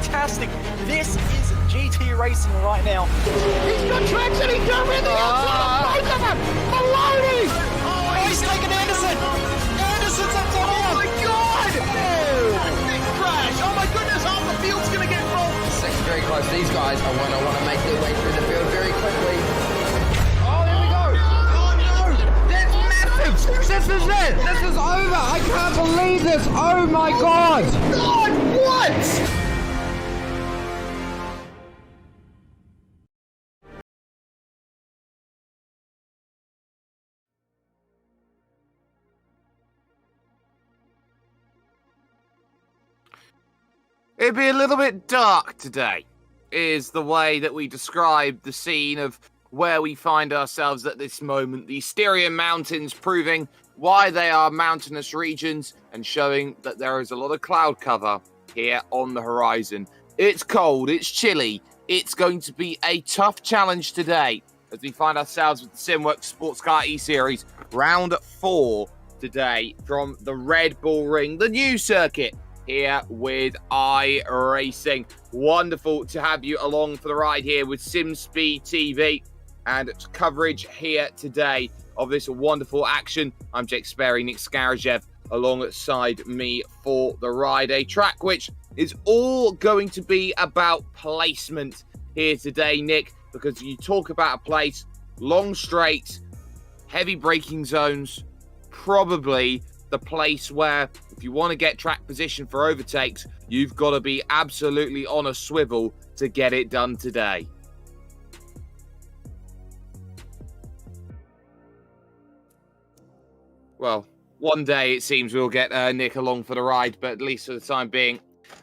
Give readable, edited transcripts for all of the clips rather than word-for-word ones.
fantastic. This is GT racing right now. He's got traction, he's got everything outside of both of them! Maloney! Oh, he's taken Anderson! Anderson's up top! Oh my god! Big crash! Oh my goodness, half the field's gonna get rolled! Second very close. These guys are going to want to make their way through the field very quickly. Oh, there we go! Oh no! That's massive! This is it! This is over! I can't believe this! Oh my god! God, what? It'd be a little bit dark today, is the way that we describe the scene of where we find ourselves at this moment. The Styrian Mountains proving why they are mountainous regions and showing that there is a lot of cloud cover here on the horizon. It's cold, it's chilly, it's going to be a tough challenge today as we find ourselves with the Simworx Sports Car E-Series round 4 today from the Red Bull Ring, the new circuit here with iRacing. Wonderful to have you along for the ride here with SimSpeed TV and coverage here today of this wonderful action. I'm Jake Sperry, Nick Skarajev alongside me for the ride. A track which is all going to be about placement here today, Nick, because you talk about a place, long straights, heavy braking zones, probably the place where if you want to get track position for overtakes, you've got to be absolutely on a swivel to get it done today. Well, one day it seems we'll get Nick along for the ride, but at least for the time being,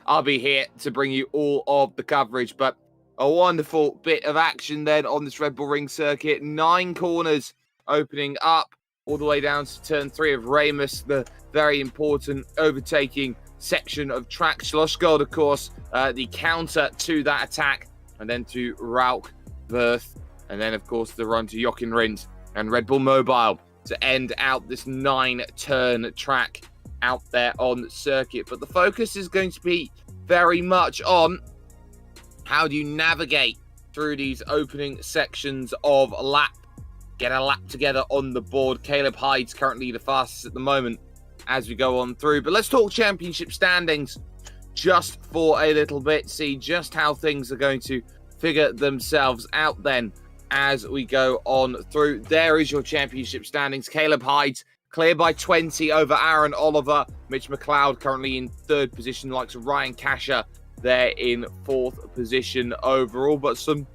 I'll be here to bring you all of the coverage. But a wonderful bit of action then on this Red Bull Ring circuit. 9 corners opening up all the way down to turn 3 of Ramus, the very important overtaking section of track. Schlossgold, of course, the counter to that attack, and then to Rauk Verth, and then, of course, the run to Jochen Rindt and Red Bull Mobile to end out this 9-turn track out there on the circuit. But the focus is going to be very much on how do you navigate through these opening sections of lap. Get a lap together on the board. Caleb Hyde's currently the fastest at the moment as we go on through. But let's talk championship standings just for a little bit. See just how things are going to figure themselves out then as we go on through. There is your championship standings. Caleb Hyde's clear by 20 over Aaron Oliver. Mitch McLeod currently in 3rd position, likes of Ryan Kasha there in 4th position overall. But some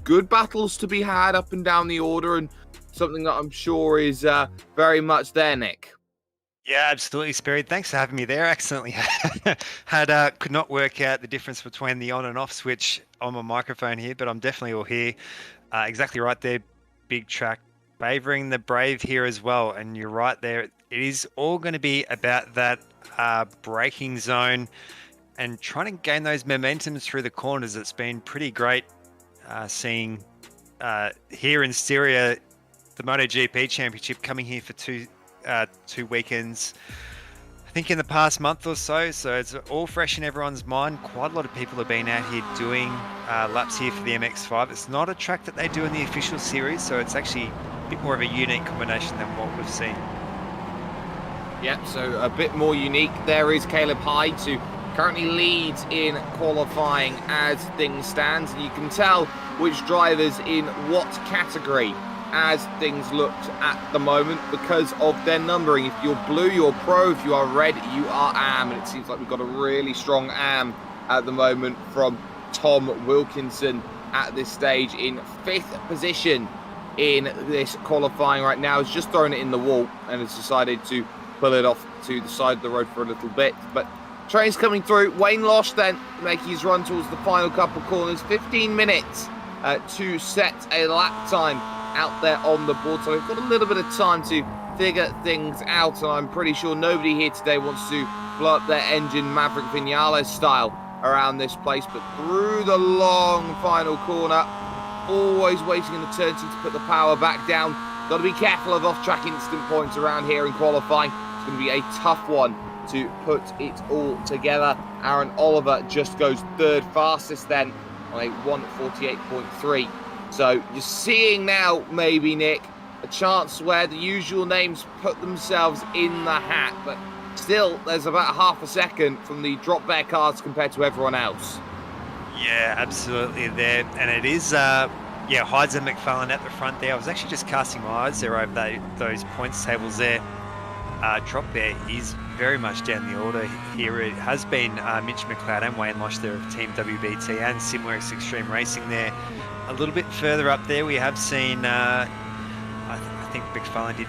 good battles to be had up and down the order, and something that I'm sure is very much there, Nick. Yeah, absolutely, Spirit. Thanks for having me there. Accidentally could not work out the difference between the on and off switch on my microphone here, but I'm definitely all here. Exactly right there. Big track favoring the Brave here as well. And you're right there. It is all going to be about that braking zone and trying to gain those momentums through the corners. It's been pretty great seeing here in Styria, the MotoGP Championship coming here for two weekends, I think in the past month or so. So it's all fresh in everyone's mind. Quite a lot of people have been out here doing laps here for the MX-5. It's not a track that they do in the official series, so it's actually a bit more of a unique combination than what we've seen. Yep, so a bit more unique. There is Caleb Hyde, who currently leads in qualifying as things stand. You can tell which drivers in what category as things looked at the moment because of their numbering. If you're blue, you're pro. If you are red, you are AM. And it seems like we've got a really strong AM at the moment from Tom Wilkinson at this stage in 5th position in this qualifying right now. He's just thrown it in the wall and has decided to pull it off to the side of the road for a little bit. But train's coming through. Wayne Losh then making his run towards the final couple corners. 15 minutes to set a lap time out there on the board. So we've got a little bit of time to figure things out. And I'm pretty sure nobody here today wants to blow up their engine Maverick Vinales style around this place. But through the long final corner, always waiting in the turn two to put the power back down. Got to be careful of off-track instant points around here in qualifying. It's going to be a tough one to put it all together. Aaron Oliver just goes third fastest then on a 1:48.3. So you're seeing now, maybe, Nick, a chance where the usual names put themselves in the hat, but still there's about half a second from the drop bear cars compared to everyone else. Yeah, absolutely there. And it is, Hyde and Mcfarland at the front there. I was actually just casting my eyes there over those points tables there. Drop bear is very much down the order here. It has been Mitch McLeod and Wayne Losh there of Team WBT and Simworx Extreme Racing there. A little bit further up there, we have seen, I think McFarland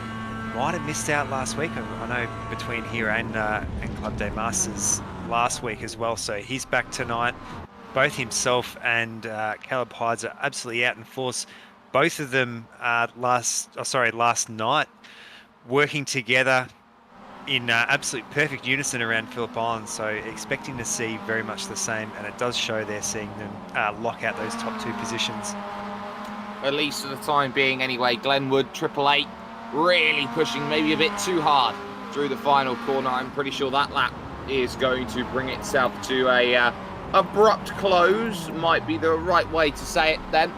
might have missed out last week. I know between here and Club Day Masters last week as well. So he's back tonight. Both himself and Caleb Hyde are absolutely out in force. Both of them last night working together in absolute perfect unison around Phillip Island. So expecting to see very much the same, and it does show they're seeing them lock out those top two positions. At least for the time being anyway. Glenwood, 888, really pushing maybe a bit too hard through the final corner. I'm pretty sure that lap is going to bring itself to a abrupt close, might be the right way to say it then.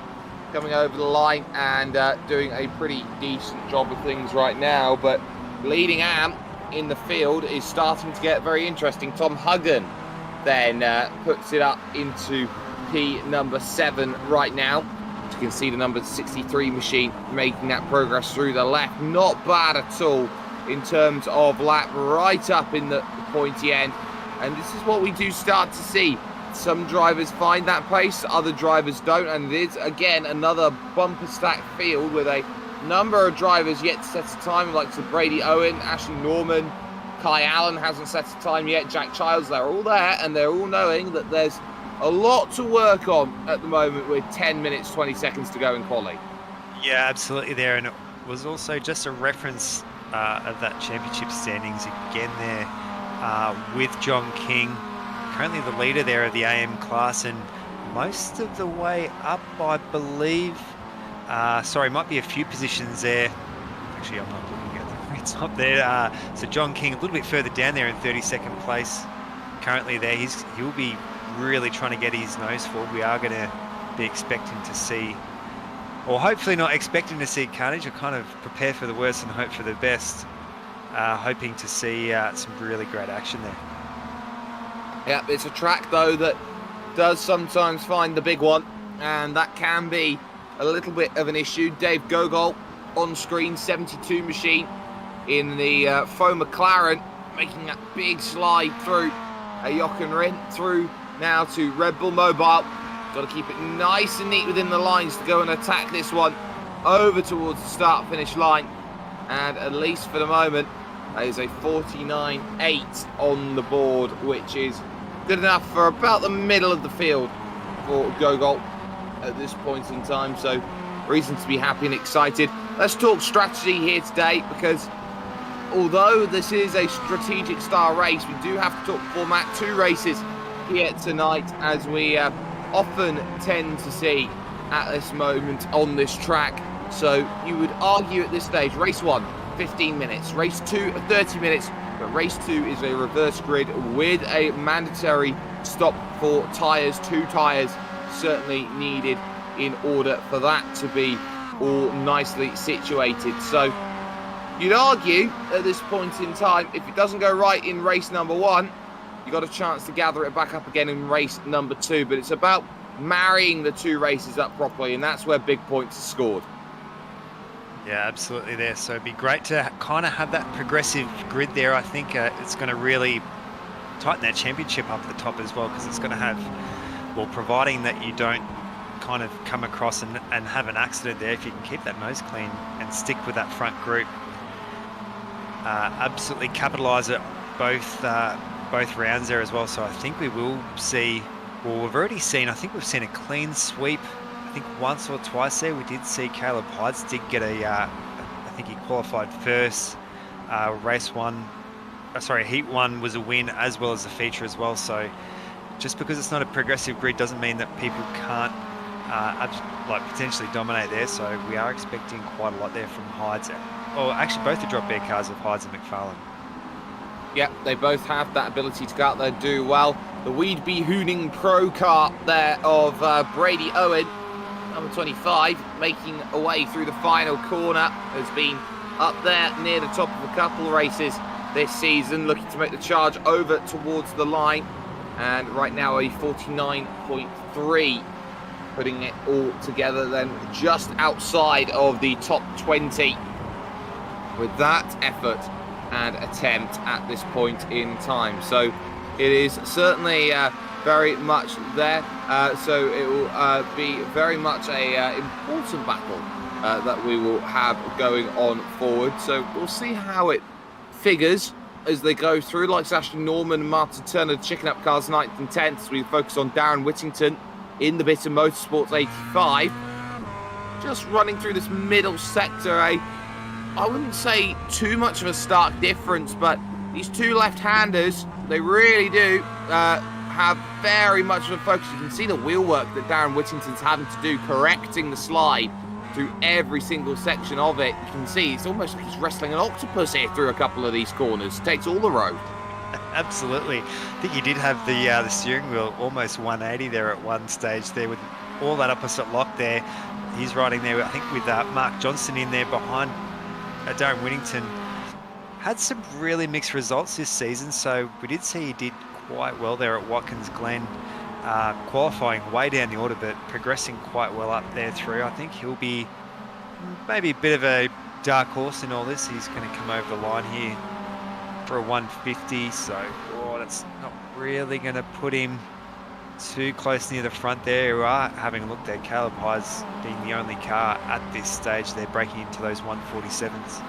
Coming over the line and doing a pretty decent job of things right now, but leading Am in the field is starting to get very interesting. Tom Huggan then puts it up into P number 7 right now. You can see the number 63 machine making that progress through the left. Not bad at all in terms of lap right up in the pointy end. And this is what we do start to see. Some drivers find that pace, other drivers don't, and it is, again, another bumper stack field with a number of drivers yet to set a time, like Brady Owen, Ashley Norman, Kai Allen hasn't set a time yet, Jack Childs, they're all there, and they're all knowing that there's a lot to work on at the moment with 10 minutes, 20 seconds to go in quali. Yeah, absolutely there, and it was also just a reference of that championship standings again there with John King, currently the leader there of the AM class, and most of the way up, I believe. Might be a few positions there. Actually, I'm not looking at the it's up there. So John King a little bit further down there in 32nd place. Currently there, he'll be really trying to get his nose forward. We are going to be expecting to see, or hopefully not expecting to see carnage. I kind of prepare for the worst and hope for the best. Hoping to see some really great action there. Yeah, it's a track though that does sometimes find the big one, and that can be a little bit of an issue. Dave Gogol on screen, 72 machine in the faux McLaren, making that big slide through a Jochen Rindt through now to Red Bull Mobile. Got to keep it nice and neat within the lines to go and attack this one over towards the start finish line, and at least for the moment that is a 49.8 on the board, which is good enough for about the middle of the field for Gogol at this point in time. So reason to be happy and excited. Let's talk strategy here today, because although this is a strategic style race, we do have to talk format. 2 races here tonight, as we often tend to see at this moment on this track. So you would argue at this stage, race 1, 15 minutes, race 2, 30 minutes, but race 2 is a reverse grid with a mandatory stop for tyres. 2 tyres certainly needed in order for that to be all nicely situated. So you'd argue at this point in time, if it doesn't go right in race number 1, you got a chance to gather it back up again in race number 2. But it's about marrying the 2 races up properly, and that's where big points are scored. Yeah, absolutely there. So it'd be great to kind of have that progressive grid there. I think it's going to really tighten that championship up at the top as well, because it's going to have, well, providing that you don't kind of come across and have an accident there, if you can keep that nose clean and stick with that front group, absolutely capitalise it both rounds there as well. So I think we will see, well, we've already seen, I think we've seen a clean sweep. I think once or twice there we did see Caleb Hyde did get I think he qualified first. Heat 1 was a win as well as a feature as well. So just because it's not a progressive grid doesn't mean that people can't potentially dominate there. So we are expecting quite a lot there from Hyde. Or actually both the drop bear cars of Hyde and Mcfarland. Yep, they both have that ability to go out there and do well. The Weed Be Hooning Pro car there of Brady Owen, number 25, making a way through the final corner, has been up there near the top of a couple of races this season, looking to make the charge over towards the line. And right now a 49.3, putting it all together then just outside of the top 20 with that effort and attempt at this point in time. So it is certainly very much there. So it will be very much a important battle that we will have going on forward. So we'll see how it figures as they go through, like Ashley Norman and Martin Turner checking up cars 9th and 10th. So we focus on Darren Whittington in the Bitter Motorsports 85. Just running through this middle sector, I wouldn't say too much of a stark difference, but these two left-handers, they really do have very much of a focus. You can see the wheel work that Darren Whittington's having to do, correcting the slide through every single section of it. You can see it's almost like he's wrestling an octopus here through a couple of these corners. Takes all the road. Absolutely. I think he did have the steering wheel almost 180 there at one stage there with all that opposite lock there. He's riding there, I think, with Mark Johnson in there behind Darren Whittington. Had some really mixed results this season, so we did see he did quite well there at Watkins Glen, qualifying way down the order, but progressing quite well up there through. I think he'll be maybe a bit of a dark horse in all this. He's going to come over the line here for a 150, so that's not really going to put him too close near the front there. We are having a look there. Caleb Hyde's being the only car at this stage. They're breaking into those 147s.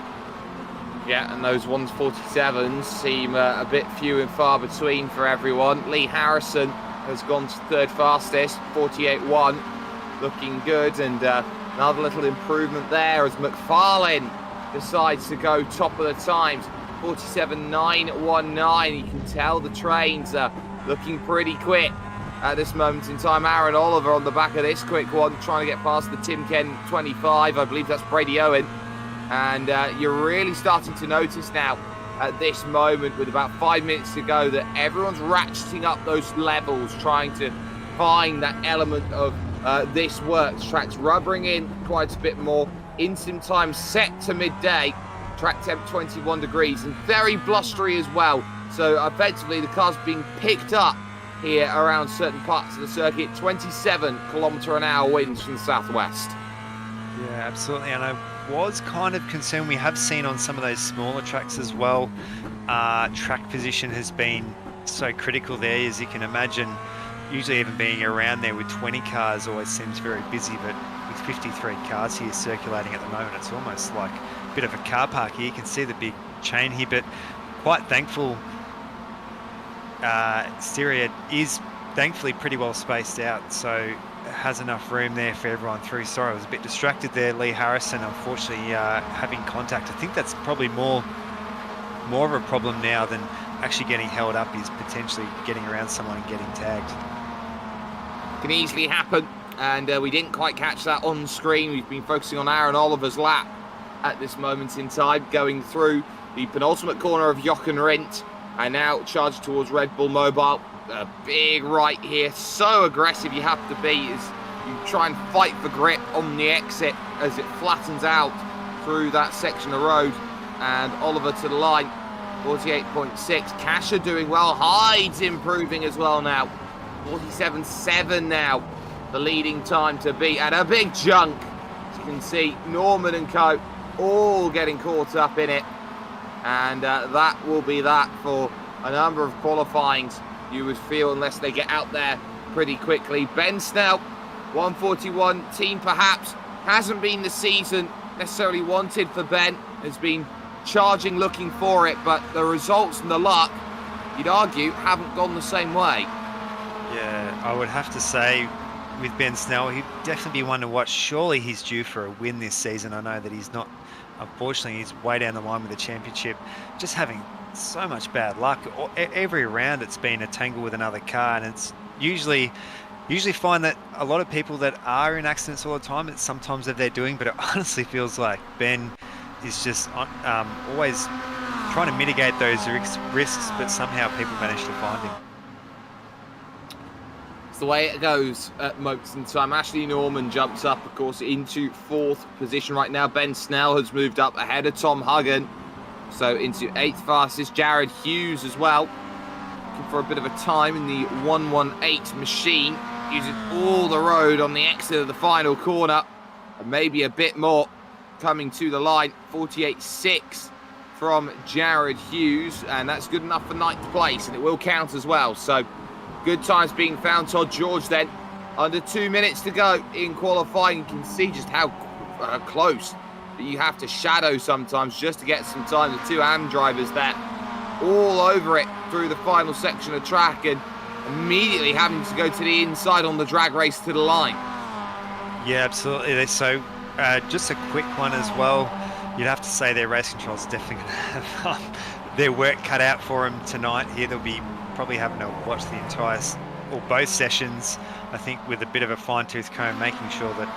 Yeah, and those 147s seem a bit few and far between for everyone. Lee Harrison has gone to third fastest, 48.1, looking good, and another little improvement there as Mcfarland decides to go top of the times, 47.919. You can tell the trains are looking pretty quick at this moment in time. Aaron Oliver on the back of this quick one, trying to get past the Tim Ken 25. I believe that's Brady Owen. And you're really starting to notice now at this moment, with about 5 minutes to go, that everyone's ratcheting up those levels, trying to find that element of this works. Track's rubbering in quite a bit more. Instant time set to midday. Track temp 21 degrees and very blustery as well. So effectively the car's being picked up here around certain parts of the circuit. 27 km/h winds from the southwest. Yeah, absolutely. And I was kind of concerned. We have seen on some of those smaller tracks as well, track position has been so critical there, as you can imagine. Usually even being around there with 20 cars always seems very busy, but with 53 cars here circulating at the moment, it's almost like a bit of a car park here. You can see the big chain here, but quite thankful. Styria is thankfully pretty well spaced out, so has enough room there for everyone through. Sorry, I was a bit distracted there. Lee Harrison, unfortunately, having contact. I think that's probably more of a problem now than actually getting held up, is potentially getting around someone and getting tagged. Can easily happen, and we didn't quite catch that on screen. We've been focusing on Aaron Oliver's lap at this moment in time, going through the penultimate corner of Jochen Rindt, and now charged towards Red Bull Mobile. A big right here, so aggressive you have to be as you try and fight for grip on the exit as it flattens out through that section of road. And Oliver to the line, 48.6. Kasha doing well. Hyde's improving as well now, 47.7 now, the leading time to beat. And a big junk, as you can see, Norman and co all getting caught up in it. And that will be that for a number of qualifyings, you would feel, unless they get out there pretty quickly. Ben Snell, 141 team perhaps, hasn't been the season necessarily wanted for Ben, has been charging, looking for it, but the results and the luck, you'd argue, haven't gone the same way. Yeah, I would have to say with Ben Snell, he'd definitely be one to watch. Surely he's due for a win this season. I know that he's not, unfortunately, he's way down the line with the championship, just having so much bad luck. Every round it's been a tangle with another car, and it's usually find that a lot of people that are in accidents all the time, it's sometimes of their doing, but it honestly feels like Ben is just always trying to mitigate those risks, but somehow people manage to find him. It's the way it goes at moments in time. Ashley Norman jumps up, of course, into 4th position right now. Ben Snell has moved up ahead of Tom Huggan. So into 8th fastest. Jared Hughes as well. Looking for a bit of a time in the 118 machine. Using all the road on the exit of the final corner. And maybe a bit more coming to the line. 48.6 from Jared Hughes. And that's good enough for 9th place. And it will count as well. So good times being found. Todd George then. Under 2 minutes to go in qualifying. You can see just how close that you have to shadow sometimes just to get some time. The 2 AM drivers there all over it through the final section of track and immediately having to go to the inside on the drag race to the line. Yeah, absolutely. So just a quick one as well. You'd have to say their race control's definitely going to have their work cut out for them tonight. Here they'll be probably having to watch the entire, or both sessions, I think, with a bit of a fine-tooth comb, making sure that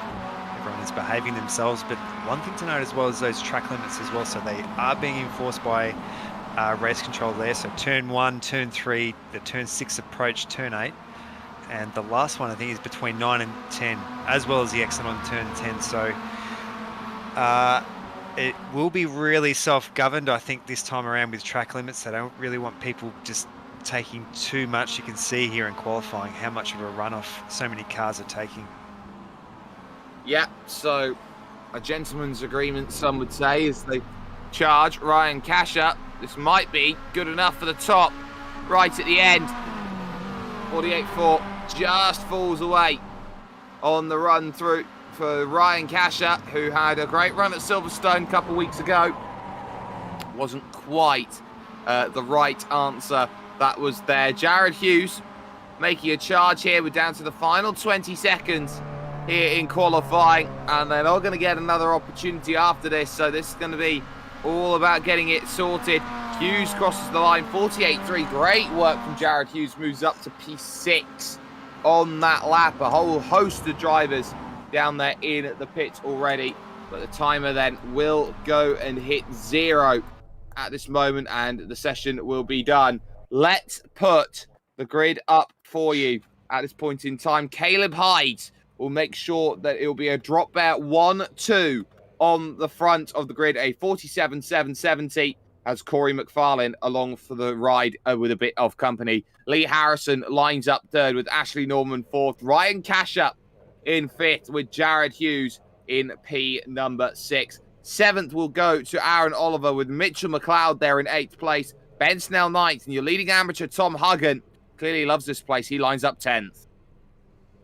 everyone is behaving themselves. But one thing to note as well is those track limits as well. So they are being enforced by race control there. So turn 1, turn 3, the turn 6 approach, turn 8. And the last one, I think, is between 9 and 10, as well as the exit on turn 10. So it will be really self-governed, I think, this time around with track limits. They don't really want people just taking too much. You can see here in qualifying how much of a runoff so many cars are taking. Yeah, so a gentleman's agreement, some would say, as they charge Ryan Kasha. This might be good enough for the top right at the end. 48.4 just falls away on the run through for Ryan Kasha, who had a great run at Silverstone a couple of weeks ago. Wasn't quite the right answer that was there. Jared Hughes making a charge here. We're down to the final 20 seconds here in qualifying, and they're not going to get another opportunity after this, so this is going to be all about getting it sorted. Hughes crosses the line, 48.3. Great work from Jared Hughes, moves up to P6 on that lap. A whole host of drivers down there in the pits already, but the timer then will go and hit 0 at this moment, and the session will be done. Let's put the grid up for you at this point in time. Caleb Hyde will make sure that it will be a drop bear 1-2 on the front of the grid, a 47.770 as Corey Mcfarland along for the ride with a bit of company. Lee Harrison lines up 3rd with Ashley Norman 4th. Ryan Kasha in 5th with Jared Hughes in P number 6. 7th will go to Aaron Oliver with Mitchell McLeod there in 8th place. Ben Snell 9th, and your leading amateur Tom Huggan clearly loves this place. He lines up 10th.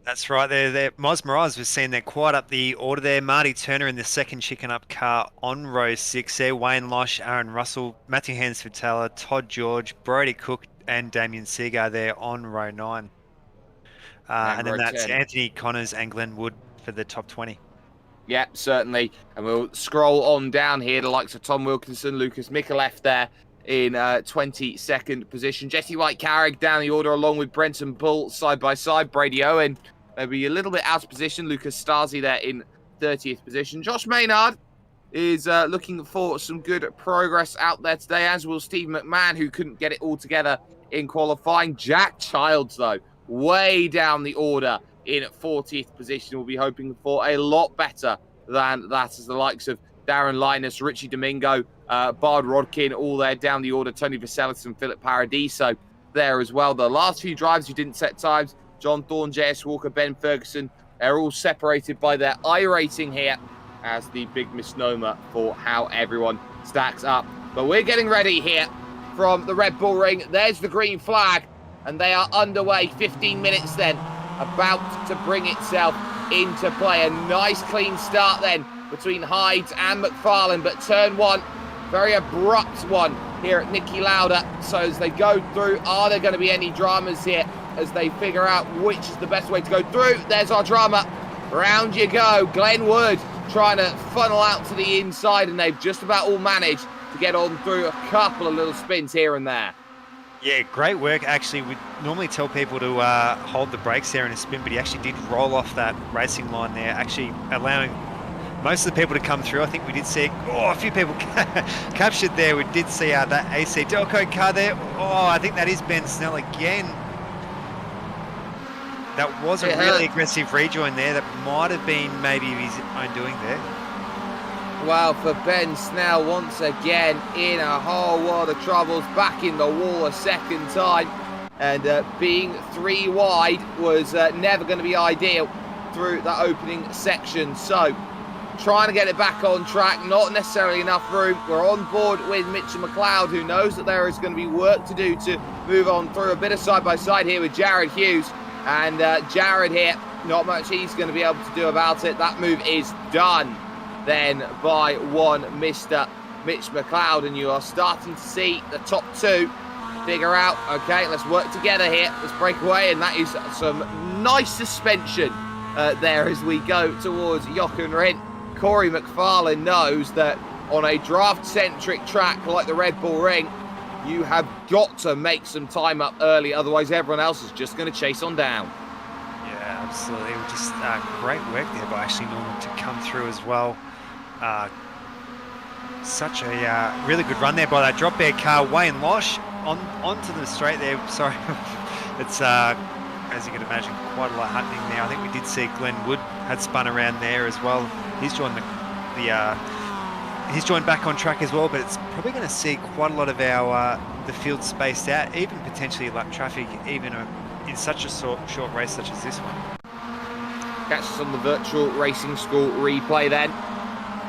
That's right there. Moz Miraz was seen there quite up the order there. Marty Turner in the second chicken up car on row 6 there. Wayne Losh, Aaron Russell, Matthew Hansford-Taylor, Todd George, Brody Cook and Damien Seagar there on row 9. And then that's 10. Anthony Connors and Glenn Wood for the top 20. Yeah, certainly. And we'll scroll on down here. The likes of Tom Wilkinson, Lucas Micallef there in 22nd position. Jesse White-Carrick down the order along with Brenton Bull side by side. Brady Owen maybe a little bit out of position. Lucas Stasi there in 30th position. Josh Maynard is looking for some good progress out there today, as will Steve McMahon, who couldn't get it all together in qualifying. Jack Childs, though, way down the order in 40th position. We'll be hoping for a lot better than that, as the likes of Darren Linus, Richie Domingo, Bard Rodkin, all there down the order. Tony Vaselis and Philip Paradiso there as well. The last few drivers who didn't set times, John Thorne, J.S. Walker, Ben Ferguson, they're all separated by their iRacing here as the big misnomer for how everyone stacks up. But we're getting ready here from the Red Bull Ring. There's the green flag, and they are underway. 15 minutes then, about to bring itself into play. A nice clean start then between Hyde and Mcfarland, but turn 1, very abrupt one here at Nicky Lauda. So as they go through, are there going to be any dramas here as they figure out which is the best way to go through? There's our drama. Round you go. Glenn Wood trying to funnel out to the inside, and they've just about all managed to get on through a couple of little spins here and there. Yeah, great work. Actually, we normally tell people to hold the brakes there in a spin, but he actually did roll off that racing line there, actually allowing most of the people to come through. I think we did see a few people captured there. We did see that AC Delco car there. Oh, I think that is Ben Snell again. That was a really aggressive rejoin there. That might have been maybe his own doing there. Well, for Ben Snell, once again, in a whole world of troubles, back in the wall a second time. And being 3 wide was never going to be ideal through that opening section. So, trying to get it back on track, not necessarily enough room. We're on board with Mitchell McLeod, who knows that there is going to be work to do to move on through. A bit of side-by-side here with Jared Hughes. And Jared here, not much he's going to be able to do about it. That move is done then by one Mr. Mitch McLeod. And you are starting to see the top 2 figure out, okay, let's work together here. Let's break away. And that is some nice suspension there as we go towards Jochen Rindt. Corey Mcfarland knows that on a draft-centric track like the Red Bull Ring, you have got to make some time up early, otherwise everyone else is just going to chase on down. Yeah, absolutely. Just great work there by Ashley Norman to come through as well. Such a really good run there by that drop bear car. Wayne Losh onto the straight there. Sorry, it's as you can imagine, quite a lot happening there. I think we did see Glenn Wood had spun around there as well. He's joined he's joined back on track as well, but it's probably going to see quite a lot of our the field spaced out, even potentially lap traffic, even in such a short race such as this one. Catch us on the virtual racing school replay then.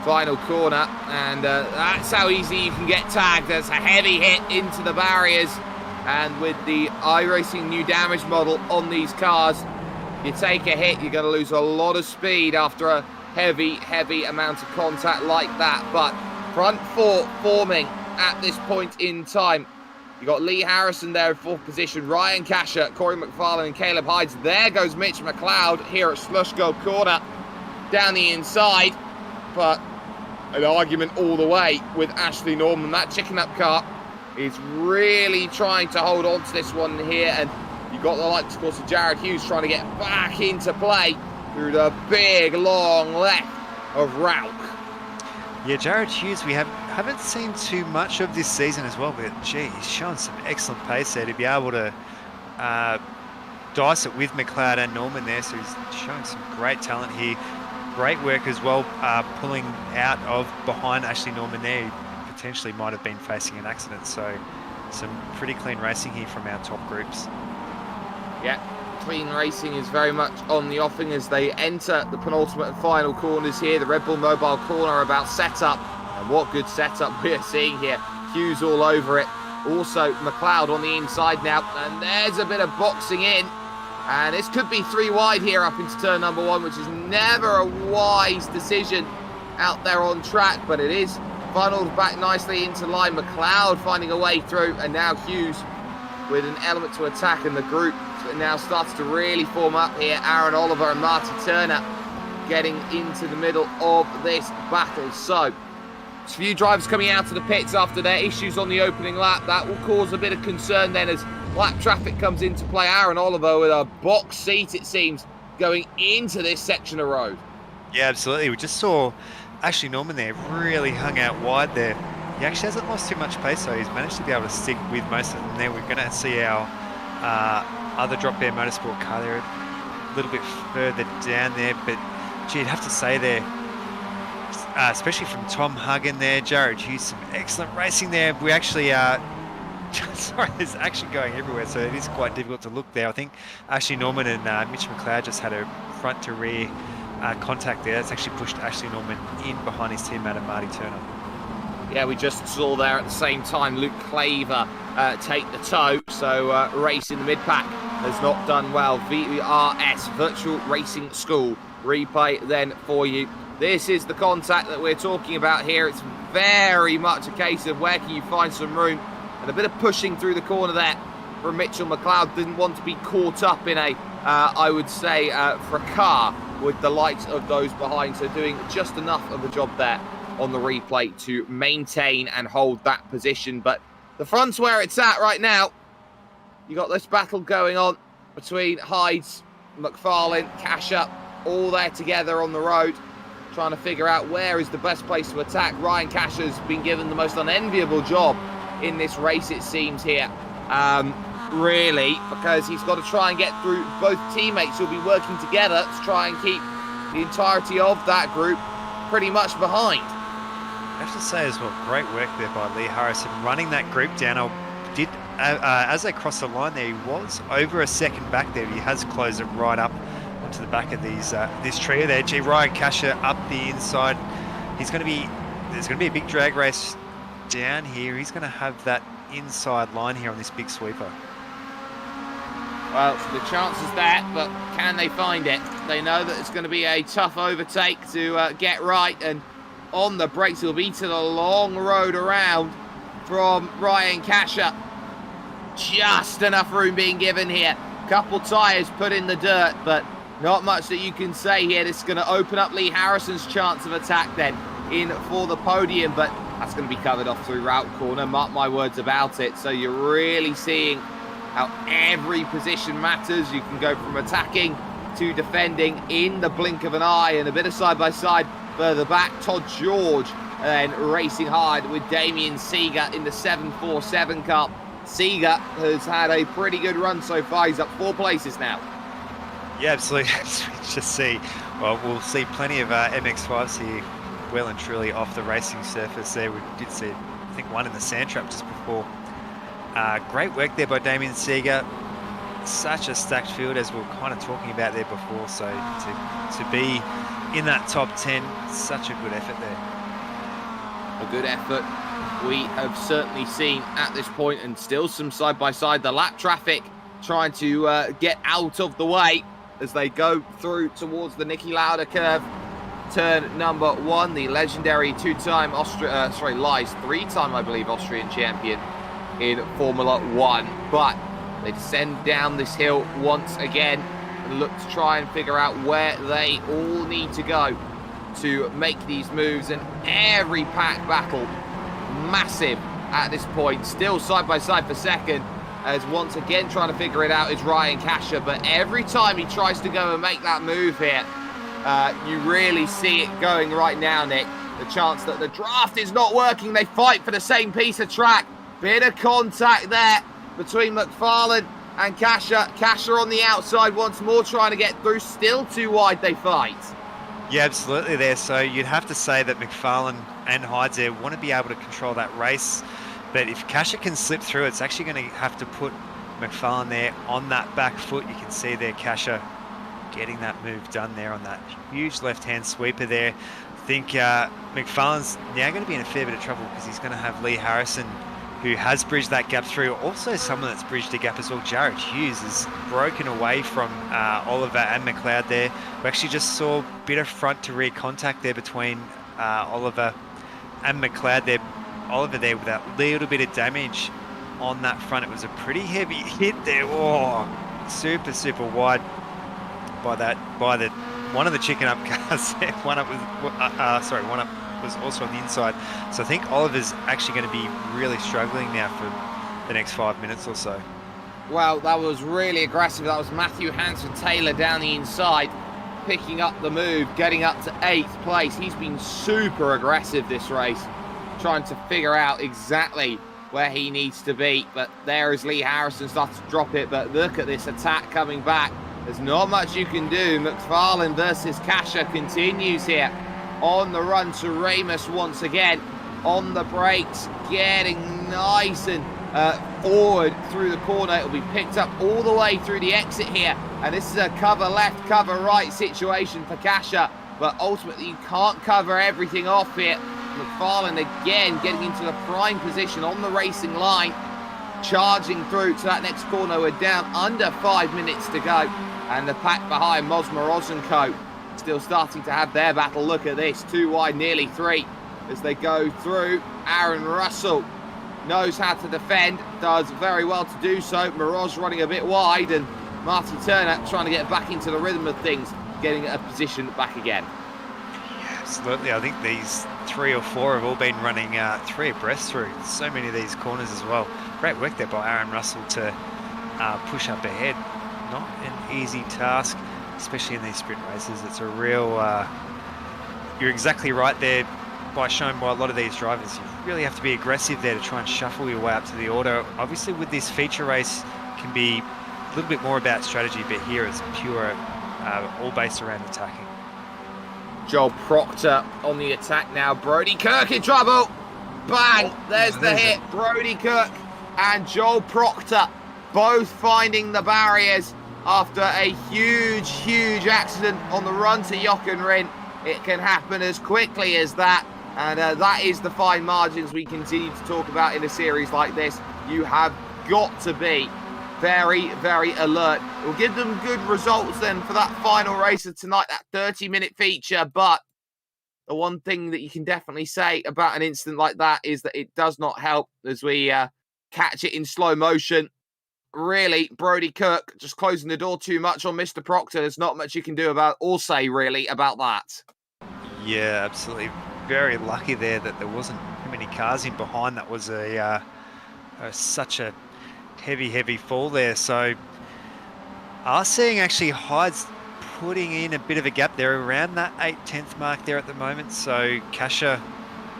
Final corner, and that's how easy you can get tagged. There's a heavy hit into the barriers, and with the iRacing new damage model on these cars, you take a hit, you're going to lose a lot of speed after a heavy amount of contact like that. But front 4 forming at this point in time. You got Lee Harrison there in 4th position, Ryan Kasha, Corey Mcfarland and Caleb Hyde. There goes Mitch McLeod here at Slushgo Corner down the inside, but an argument all the way with Ashley Norman. That chicken up car is really trying to hold on to this one here, and you've got the likes, of course, of Jared Hughes trying to get back into play through the big, long left of Rauch. Yeah, Jared Hughes, we haven't seen too much of this season as well, but gee, he's shown some excellent pace there to be able to dice it with McLeod and Norman there, so he's showing some great talent here. Great work as well, pulling out of behind Ashley Norman there, who potentially might have been facing an accident, so some pretty clean racing here from our top groups. Yeah, clean racing is very much on the offing as they enter the penultimate and final corners here. The Red Bull Mobile corner about setup, and what good setup we're seeing here. Hughes all over it. Also McLeod on the inside now, and there's a bit of boxing in, and this could be 3 wide here up into turn number 1, which is never a wise decision out there on track, but it is funneled back nicely into line. McLeod finding a way through, and now Hughes with an element to attack, and the group now starts to really form up here. Aaron Oliver and Marty Turner getting into the middle of this battle. So, a few drivers coming out of the pits after their issues on the opening lap. That will cause a bit of concern then as lap traffic comes into play. Aaron Oliver with a box seat, it seems, going into this section of road. Yeah, absolutely. We just saw Ashley Norman there really hung out wide there. He actually hasn't lost too much pace, so he's managed to be able to stick with most of them there. We're going to see our other drop bear motorsport car there a little bit further down there, but gee, I'd have to say there, especially from Tom Huggin there, Jared Hughes, some excellent racing there. We actually sorry, there's action going everywhere, so it is quite difficult to look there. I think Ashley Norman and Mitch McLeod just had a front to rear contact there. That's actually pushed Ashley Norman in behind his teammate Marty Turner. Yeah, we just saw there at the same time Luke Claver take the toe, so race in the mid-pack has not done well. VRS, Virtual Racing School, replay then for you. This is the contact that we're talking about here. It's very much a case of where can you find some room, and a bit of pushing through the corner there from Mitchell McLeod. Didn't want to be caught up in a, I would say, fracas with the likes of those behind, so doing just enough of a job there on the replay to maintain and hold that position. But the front's where it's at right now. You got this battle going on between Hyde, Mcfarland, Kasha, all there together on the road. trying to figure out where is the best place to attack. Ryan Kasha's been given the most unenviable job in this race, it seems here. Really, because he's got to try and get through both teammates who'll be working together to try and keep the entirety of that group pretty much behind. I have to say as well, great work there by Lee Harrison, running that group down. As they crossed the line there, he was over a second back there. He has closed it right up onto the back of these this trio there. Ryan Kasha up the inside. There's going to be a big drag race down here. He's going to have that inside line here on this big sweeper. Well, the chance is there, but can they find it? They know that it's going to be a tough overtake to get right, and on the brakes it'll be to the long road around from Ryan Kasha. Just enough room being given here. Couple tyres put in the dirt, but not much that you can say here. This is going to open up Lee Harrison's chance of attack then in for the podium, but that's going to be covered off through route corner. Mark my words about it. So you're really seeing how every position matters. You can go from attacking to defending in the blink of an eye, and a bit of side-by-side further back. Todd George and racing hard with Damien Seeger in the 747 car. Seeger has had a pretty good run so far. He's up 4 places now. Yeah, absolutely. Just see, well, we'll see plenty of MX-5s here well and truly off the racing surface there. We did see, I think, one in the sand trap just before. Great work there by Damien Seeger. Such a stacked field, as we were kind of talking about there before. So to be in that top 10, such a good effort there. A good effort we have certainly seen at this point, and still some side-by-side. The lap traffic trying to get out of the way as they go through towards the Niki Lauda curve. Turn number 1, the legendary three-time, I believe, Austrian champion in Formula 1. But they descend down this hill once again and look to try and figure out where they all need to go to make these moves. And every pack battle, massive at this point. Still side-by-side for second, as once again trying to figure it out is Ryan Kasha. But every time he tries to go and make that move here, you really see it going right now, Nick. The chance that the draft is not working. They fight for the same piece of track. Bit of contact there between Mcfarland and Kasha. Kasha on the outside once more, trying to get through. Still too wide, they fight. Yeah, absolutely there. So you'd have to say that Mcfarland and Hyde there want to be able to control that race. But if Kasha can slip through, it's actually going to have to put Mcfarland there on that back foot. You can see there Kasha getting that move done there on that huge left-hand sweeper there. I think Mcfarland's now going to be in a fair bit of trouble, because he's going to have Lee Harrison, who has bridged that gap through. Also someone that's bridged a gap as well. Jared Hughes is broken away from Oliver and McLeod there. We actually just saw a bit of front to rear contact there between Oliver and McLeod there. Oliver there with that little bit of damage on that front. It was a pretty heavy hit there. Oh, super, super wide by the one of the chicken up cars there. One up was also on the inside. So I think Oliver's actually going to be really struggling now for the next 5 minutes or so. Well, that was really aggressive. That was Matthew Hanson-Taylor down the inside, picking up the move, getting up to 8th place. He's been super aggressive this race, trying to figure out exactly where he needs to be. But there is Lee Harrison starting to drop it. But look at this attack coming back. There's not much you can do. Mcfarland versus Kasha continues here. On the run to Ramus once again. On the brakes, getting nice and forward through the corner. It'll be picked up all the way through the exit here. And this is a cover left, cover right situation for Kasha. But ultimately, you can't cover everything off here. Mcfarland again getting into the prime position on the racing line. Charging through to that next corner. We're down under 5 minutes to go. And the pack behind Mosmoroz and Co. still starting to have their battle. Look at this, 2 wide, nearly 3 as they go through. Aaron Russell knows how to defend, does very well to do so. Moroz running a bit wide, and Marty Turner trying to get back into the rhythm of things, getting a position back again. Yeah, absolutely. I think these 3 or 4 have all been running 3 abreast through so many of these corners as well. Great work there by Aaron Russell to push up ahead. Not an easy task, especially in these sprint races. It's a real you're exactly right there shown by a lot of these drivers. You really have to be aggressive there to try and shuffle your way up to the auto. Obviously with this feature race can be a little bit more about strategy, but here it's pure, all based around attacking. Joel Proctor on the attack now. Brody Kirk in trouble. Bang! There's the hit. Brody Kirk and Joel Proctor both finding the barriers after a huge accident on the run to Jochen. It can happen as quickly as that. And that is the fine margins we continue to talk about in a series like this. You have got to be very alert. It will give them good results then for that final race of tonight, that 30-minute feature. But the one thing that you can definitely say about an incident like that is that it does not help as we catch it in slow motion. Really, Brody Kirk just closing the door too much on Mr. Proctor. There's not much you can do about or say really about that. Yeah, absolutely. Very lucky there that there wasn't too many cars in behind. That was such a heavy fall there. So are seeing actually Hyde's putting in a bit of a gap there around that 8/10 mark there at the moment. So Kasha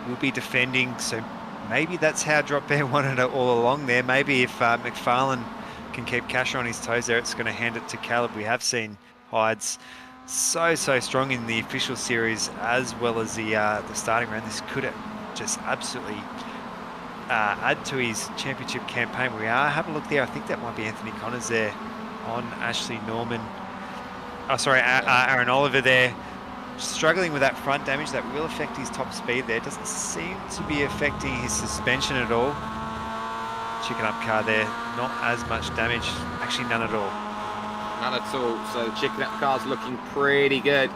will be defending. So maybe that's how Drop Bear wanted it all along there. Maybe if Mcfarland can keep Kasha on his toes there, it's going to hand it to Caleb. We have seen Hyde's so strong in the official series as well as the starting round. This could just absolutely add to his championship campaign. We are have a look there. I think that might be Anthony Connors there on Ashley Norman. Oh, sorry, Aaron Oliver there, struggling with that front damage. That will affect his top speed there. Doesn't seem to be affecting his suspension at all. Chicken up car there, not as much damage, actually none at all. None at all. So Chicken Up car's looking pretty good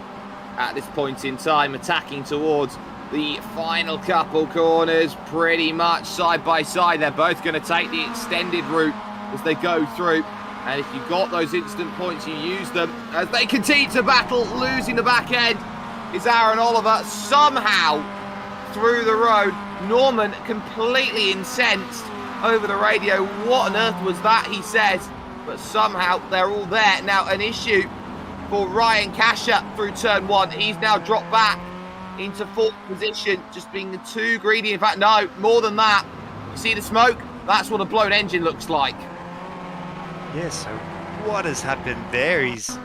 at this point in time, attacking towards the final couple corners, pretty much side by side. They're both going to take the extended route as they go through. And if you've got those instant points, you use them as they continue to battle. Losing the back end is Aaron Oliver somehow through the road. Norman completely incensed over the radio. What on earth was that, he says. But somehow they're all there. Now an issue for Ryan Kasha through turn one. He's now dropped back into fourth position, just being too greedy. In fact, no, more than that. You see the smoke? That's what a blown engine looks like. Yeah, so what has happened there is,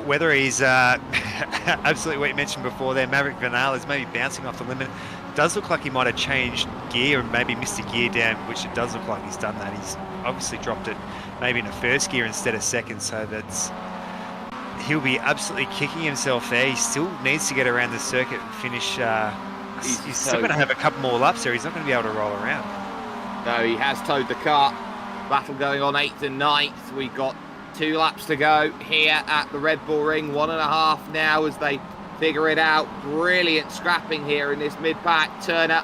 whether he's absolutely what you mentioned before there, Maverick Vinal is maybe bouncing off the limit. It does look like he might have changed gear and maybe missed a gear down, which it does look like he's done that. He's obviously dropped it maybe in a first gear instead of second, so he'll be absolutely kicking himself there. He still needs to get around the circuit and finish. He's still going to have a couple more laps there. He's not going to be able to roll around. No, he has towed the car. Battle going on 8th and 9th. We've got 2 laps to go here at the Red Bull Ring. 1.5 now as they figure it out. Brilliant scrapping here in this mid-pack. Turner,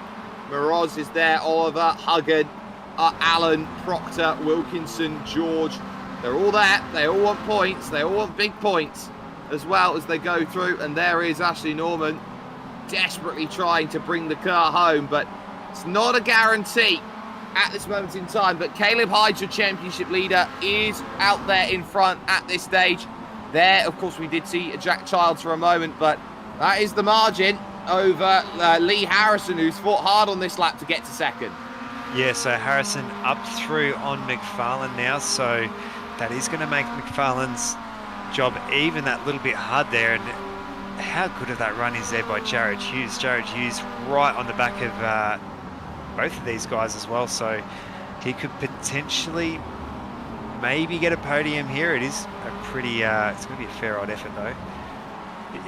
Moroz is there. Oliver, Huggard, Allen, Proctor, Wilkinson, George. They're all there. They all want points. They all want big points as well as they go through. And there is Ashley Norman desperately trying to bring the car home, but it's not a guarantee at this moment in time. But Caleb Hyde, your championship leader, is out there in front at this stage. There, of course, we did see Jack Childs for a moment, but that is the margin over Lee Harrison, who's fought hard on this lap to get to second. Yeah, so Harrison up through on Mcfarland now, so that is going to make Mcfarland's job even that little bit hard there. And how good of that run is there by Jared Hughes. Jared Hughes right on the back of both of these guys as well, so he could potentially maybe get a podium here. It is a pretty, it's going to be a fair odd effort though.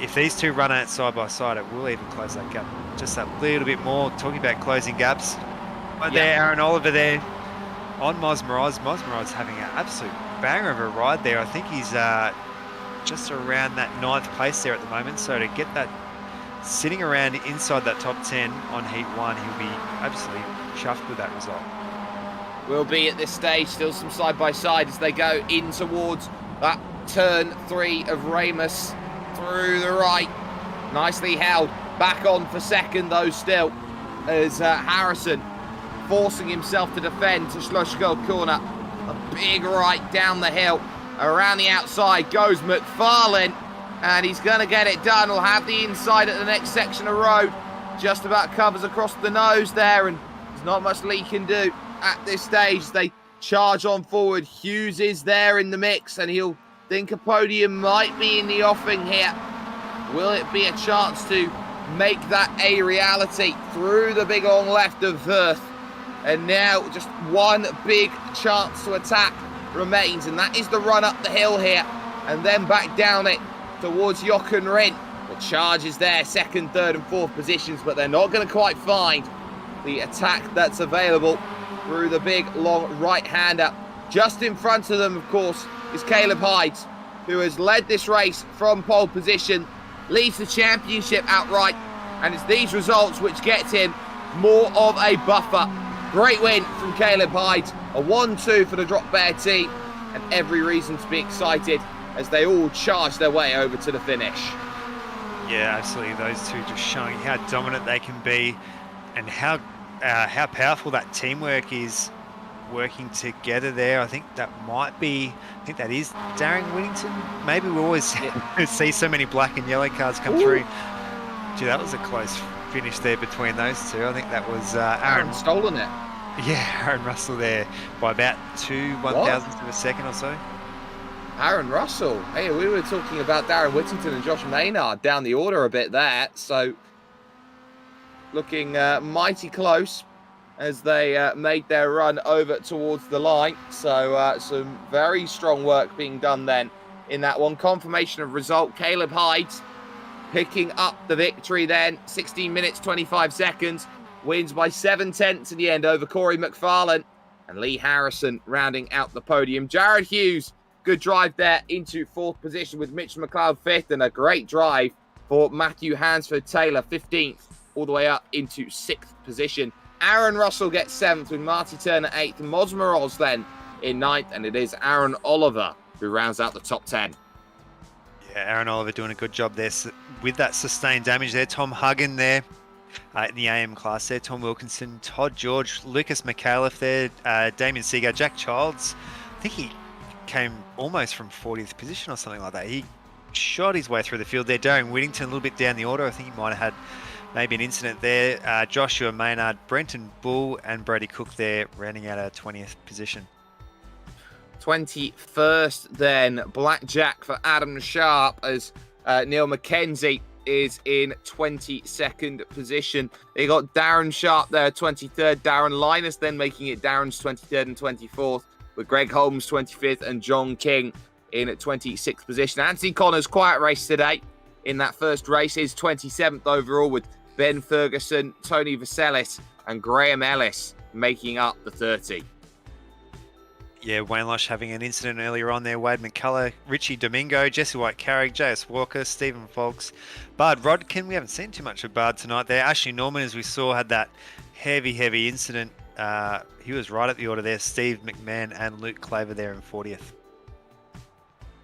If these two run out side by side, it will even close that gap just that little bit more. Talking about closing gaps, but there, Aaron Oliver there on Mosmoroz. Mosmoroz having an absolute banger of a ride there. I think he's just around that 9th place there at the moment, so to get that sitting around inside that top 10 on heat 1, he'll be absolutely chuffed with that result. Will be at this stage still some side by side as they go in towards that turn 3 of Ramus through the right. Nicely held. Back on for second though still as Harrison forcing himself to defend to Schlossgeld corner. A big right down the hill. Around the outside goes Mcfarland. And he's going to get it done. He'll have the inside at the next section of road. Just about covers across the nose there, and there's not much Lee can do at this stage. They charge on forward. Hughes is there in the mix, and he'll think a podium might be in the offing here. Will it be a chance to make that a reality through the big on left of Verth? And now just one big chance to attack remains, and that is the run up the hill here, and then back down it towards Jochen Rindt. The charge is there, second, third and fourth positions, but they're not going to quite find the attack that's available through the big, long right-hander. Just in front of them, of course, is Caleb Hyde, who has led this race from pole position, leads the championship outright, and it's these results which get him more of a buffer. Great win from Caleb Hyde, a 1-2 for the Drop Bear team, and every reason to be excited as they all charge their way over to the finish. Yeah, absolutely. Those two just showing how dominant they can be and how powerful that teamwork is working together there. I think that is Darren Whittington. Maybe we always see so many black and yellow cars come through. Gee, that was a close finish there between those two. I think that was Aaron stolen it. Yeah, Aaron Russell there by about 1,000ths of a second or so. Aaron Russell. Hey, we were talking about Darren Whittington and Josh Maynard down the order a bit there. So looking mighty close as they made their run over towards the line. So some very strong work being done then in that one. Confirmation of result. Caleb Hyde picking up the victory then. 16 minutes, 25 seconds. Wins by 7/10 in the end over Corey Mcfarland. And Lee Harrison rounding out the podium. Jared Hughes, good drive there into fourth position with Mitch McLeod fifth. And a great drive for Matthew Hansford-Taylor, 15th, all the way up into sixth position. Aaron Russell gets seventh with Marty Turner eighth. And Mosmeroz then in ninth. And it is Aaron Oliver who rounds out the top 10. Yeah, Aaron Oliver doing a good job there with that sustained damage there. Tom Huggin there in the AM class there. Tom Wilkinson, Todd George, Lucas McAuliffe there, Damien Seagar, Jack Childs. I think he came almost from 40th position or something like that. He shot his way through the field there. Darren Whittington a little bit down the order. I think he might have had maybe an incident there. Joshua Maynard, Brenton Bull and Brady Cook there rounding out our 20th position. 21st then, Blackjack for Adam Sharp as Neil McKenzie is in 22nd position. They got Darren Sharp there, 23rd. Darren Linus then making it Darren's 23rd and 24th, with Greg Holmes 25th and John King in at 26th position. Anthony Connors, quiet race today in that first race, is 27th overall, with Ben Ferguson, Tony Vaselis and Graham Ellis making up the 30. Yeah, Wayne Losh having an incident earlier on there. Wade McCullough, Richie Domingo, Jesse White-Carrick, J.S. Walker, Stephen Folks, Bard Rodkin. We haven't seen too much of Bard tonight there. Ashley Norman, as we saw, had that heavy incident. He was right at the order there. Steve McMahon and Luke Claver there in 40th.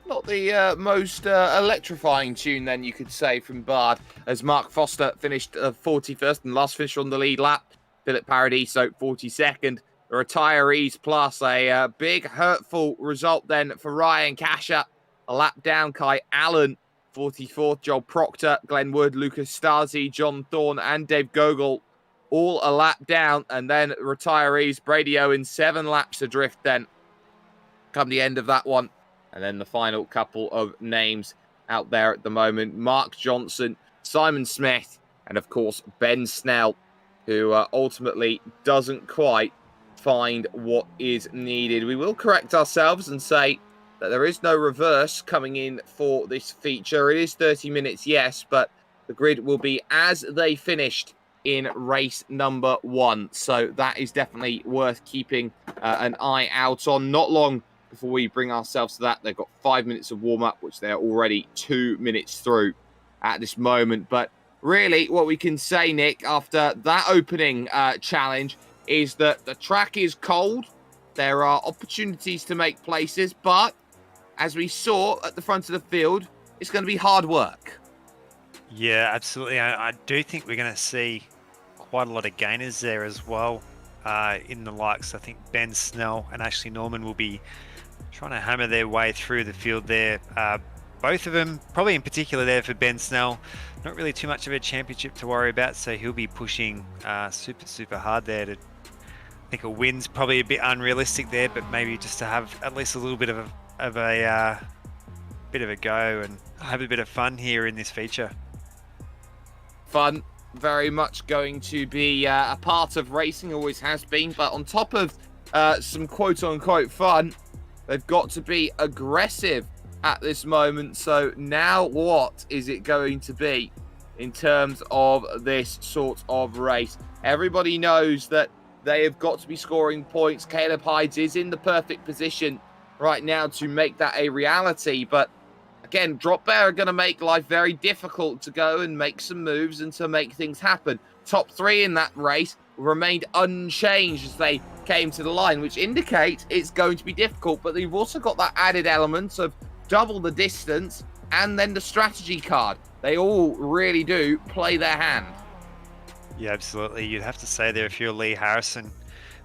Not the most electrifying tune then, you could say, from Bard, as Mark Foster finished 41st and last finish on the lead lap. Philip Paradiso 42nd. The retirees plus a big hurtful result then for Ryan Kasha. A lap down, Kai Allen 44th, Joel Proctor, Glenn Wood, Lucas Stasi, John Thorne and Dave Gogol all a lap down. And then retirees, Brady Owen 7 laps adrift then come the end of that one. And then the final couple of names out there at the moment, Mark Johnson, Simon Smith and of course Ben Snell, who ultimately doesn't quite find what is needed. We will correct ourselves and say that there is no reverse coming in for this feature. It is 30 minutes, yes, but the grid will be as they finished in race number 1. So that is definitely worth keeping an eye out on. Not long before we bring ourselves to that. They've got 5 minutes of warm-up, which they're already 2 minutes through at this moment. But really, what we can say, Nick, after that opening challenge is that the track is cold. There are opportunities to make places, but as we saw at the front of the field, it's going to be hard work. Yeah, absolutely. I do think we're going to see quite a lot of gainers there as well in the likes. I think Ben Snell and Ashley Norman will be trying to hammer their way through the field there. both of them, probably in particular there for Ben Snell, not really too much of a championship to worry about, so he'll be pushing super hard there. I think a win's probably a bit unrealistic there, but maybe just to have at least a little bit of a go and have a bit of fun here in this feature. Fun, very much going to be a part of racing, always has been, but on top of some quote-unquote fun, they've got to be aggressive at this moment. So now what is it going to be in terms of this sort of race? Everybody knows that they have got to be scoring points. Caleb Hyde is in the perfect position right now to make that a reality, but again, Drop Bear are going to make life very difficult to go and make some moves and to make things happen. Top three in that race remained unchanged as they came to the line, which indicates it's going to be difficult, but they've also got that added element of double the distance and then the strategy card. They all really do play their hand. Yeah, absolutely. You'd have to say there, if you're Lee Harrison,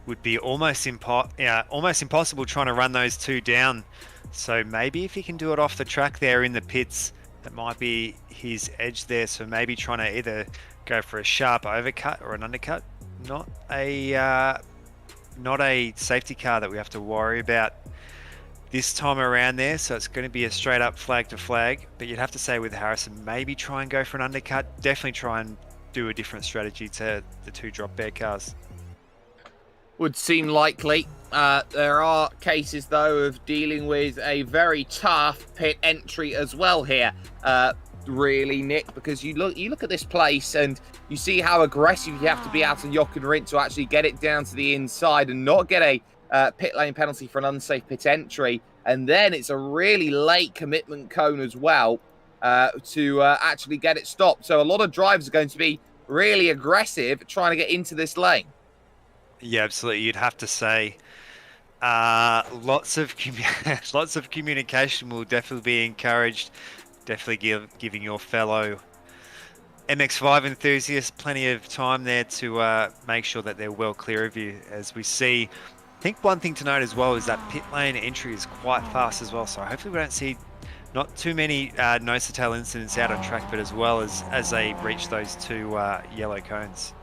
would be almost impossible trying to run those two down. So maybe if he can do it off the track there in the pits, that might be his edge there. So maybe trying to either go for a sharp overcut or an undercut. Not a safety car that we have to worry about this time around there. So it's going to be a straight up flag to flag. But you'd have to say with Harrison, maybe try and go for an undercut. Definitely try and do a different strategy to the two Drop Bear cars. Would seem likely. There are cases, though, of dealing with a very tough pit entry as well here. Really, Nick, because you look at this place and you see how aggressive you have to be out on Jochen Rindt to actually get it down to the inside and not get a pit lane penalty for an unsafe pit entry. And then it's a really late commitment cone as well to actually get it stopped. So a lot of drivers are going to be really aggressive trying to get into this lane. Yeah, absolutely. You'd have to say lots of communication will definitely be encouraged. Definitely giving your fellow MX-5 enthusiasts plenty of time there to make sure that they're well clear of you. As we see, I think one thing to note as well is that pit lane entry is quite fast as well. So hopefully we don't see not too many nose-to-tail incidents out on track, but as well as they reach those two yellow cones.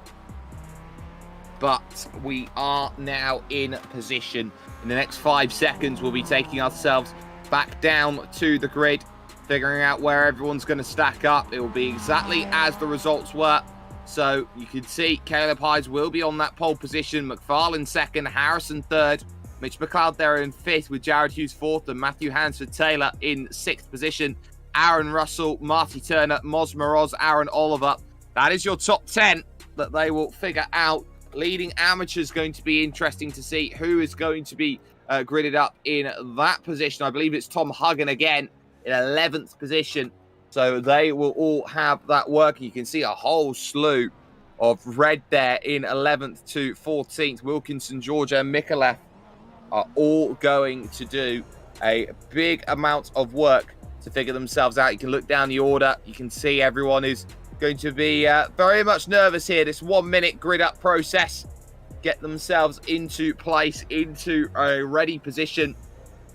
But we are now in position. In the next 5 seconds, we'll be taking ourselves back down to the grid, figuring out where everyone's going to stack up. It will be exactly as the results were. So you can see Caleb Hyde will be on that pole position. Mcfarland second, Harrison third. Mitch McLeod there in fifth with Jared Hughes fourth and Matthew Hansford-Taylor in sixth position. Aaron Russell, Marty Turner, Moz Moroz, Aaron Oliver. That is your top 10 that they will figure out. Leading amateurs going to be interesting to see who is going to be gridded up in that position. I believe it's Tom Huggan again in 11th position. So they will all have that work. You can see a whole slew of red there in 11th to 14th. Wilkinson, Georgia, and Micallef are all going to do a big amount of work to figure themselves out. You can look down the order. You can see everyone is going to be very much nervous here. This 1 minute grid up process. Get themselves into place, into a ready position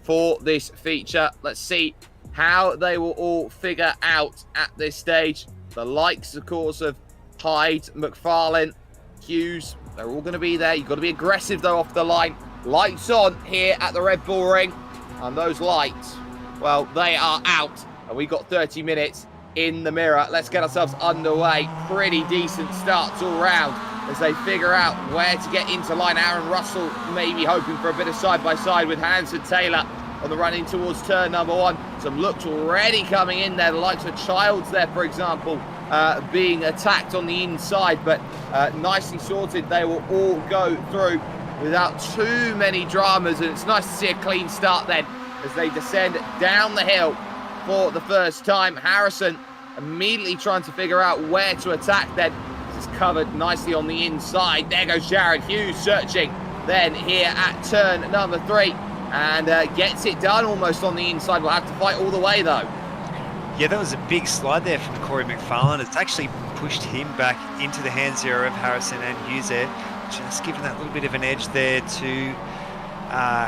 for this feature. Let's see how they will all figure out at this stage. The likes, of course, of Hyde, Mcfarland, Hughes, they're all going to be there. You've got to be aggressive, though, off the line. Lights on here at the Red Bull Ring. And those lights, well, they are out. And we've got 30 minutes in the mirror. Let's get ourselves underway. Pretty decent starts all round as they figure out where to get into line. Aaron Russell maybe hoping for a bit of side-by-side with Hansford-Taylor on the run in towards turn number one. Some looks already coming in there. The likes of Childs there, for example, being attacked on the inside, but nicely sorted. They will all go through without too many dramas, and it's nice to see a clean start then as they descend down the hill for the first time. Harrison immediately trying to figure out where to attack then. This is covered nicely on the inside. There goes Jared Hughes searching then here at turn number 3 and gets it done almost on the inside. We'll have to fight all the way though. Yeah, that was a big slide there from Corey Mcfarland. It's actually pushed him back into the hands there of Harrison and Hughes there. Just giving that little bit of an edge there to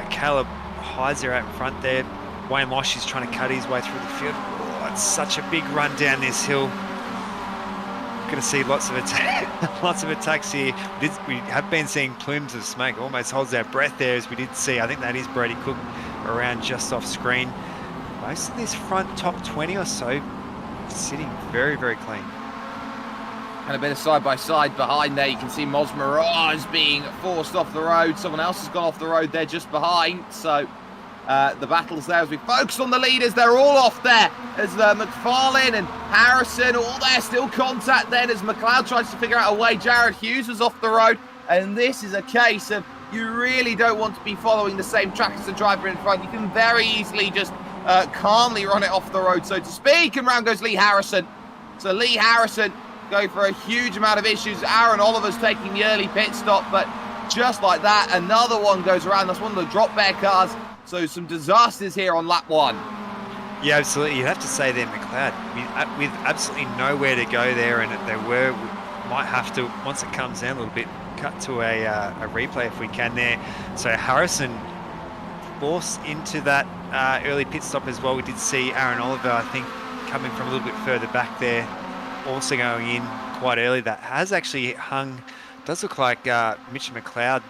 Caleb Hyde there out in front there. Wayne Losh is trying to cut his way through the field. Oh, it's such a big run down this hill. Going to see lots of attacks here. We have been seeing plumes of smoke. Almost holds our breath there, as we did see. I think that is Brody Cook around just off screen. Most of this front top 20 or so sitting very, very clean. And a bit of side-by-side behind there. You can see Mosmerage being forced off the road. Someone else has gone off the road there just behind. So the battle's there as we focus on the leaders. They're all off there as Mcfarland and Harrison all there. Still contact then as McLeod tries to figure out a way. Jared Hughes was off the road. And this is a case of you really don't want to be following the same track as the driver in front. You can very easily just calmly run it off the road, so to speak. And round goes Lee Harrison. So Lee Harrison going for a huge amount of issues. Aaron Oliver's taking the early pit stop, but just like that, another one goes around. That's one of the drop bear cars. So some disasters here on lap 1. Yeah, absolutely. You'd have to say there, McLeod, with absolutely nowhere to go there, and we might have to, once it comes down a little bit, cut to a replay if we can there. So Harrison forced into that early pit stop as well. We did see Aaron Oliver, I think, coming from a little bit further back there, also going in quite early. That has actually hung, does look like Mitch McLeod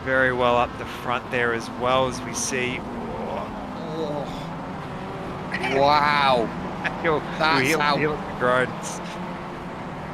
very well up the front there, as well, as we see. Wow.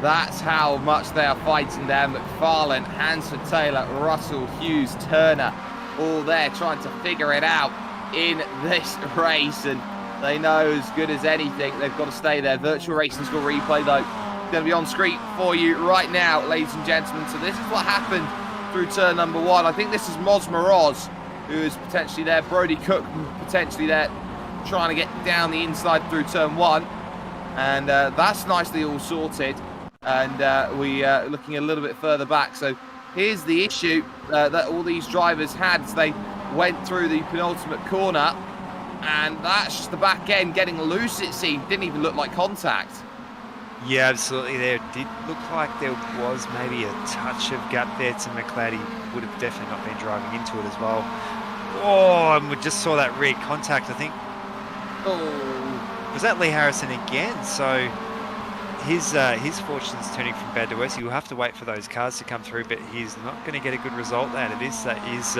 That's how much they are fighting there. Mcfarland, Hansford, Taylor, Russell, Hughes, Turner, all there trying to figure it out in this race. And they know as good as anything, they've got to stay there. Virtual Racing Score replay, though, going to be on screen for you right now, ladies and gentlemen. So this is what happened through turn number 1. I think this is Mosmerage, who is potentially there. Brody Cook potentially there, trying to get down the inside through turn 1. And that's nicely all sorted. And we are looking a little bit further back. So here's the issue that all these drivers had as they went through the penultimate corner. And that's just the back end getting loose, it seemed. Didn't even look like contact. Yeah, absolutely. There did look like there was maybe a touch of gap there to McLeod. He would have definitely not been driving into it as well. Oh, and we just saw that rear contact, I think. Oh. Was that Lee Harrison again? So his fortune's turning from bad to worse. He'll have to wait for those cars to come through, but he's not going to get a good result out of this. That is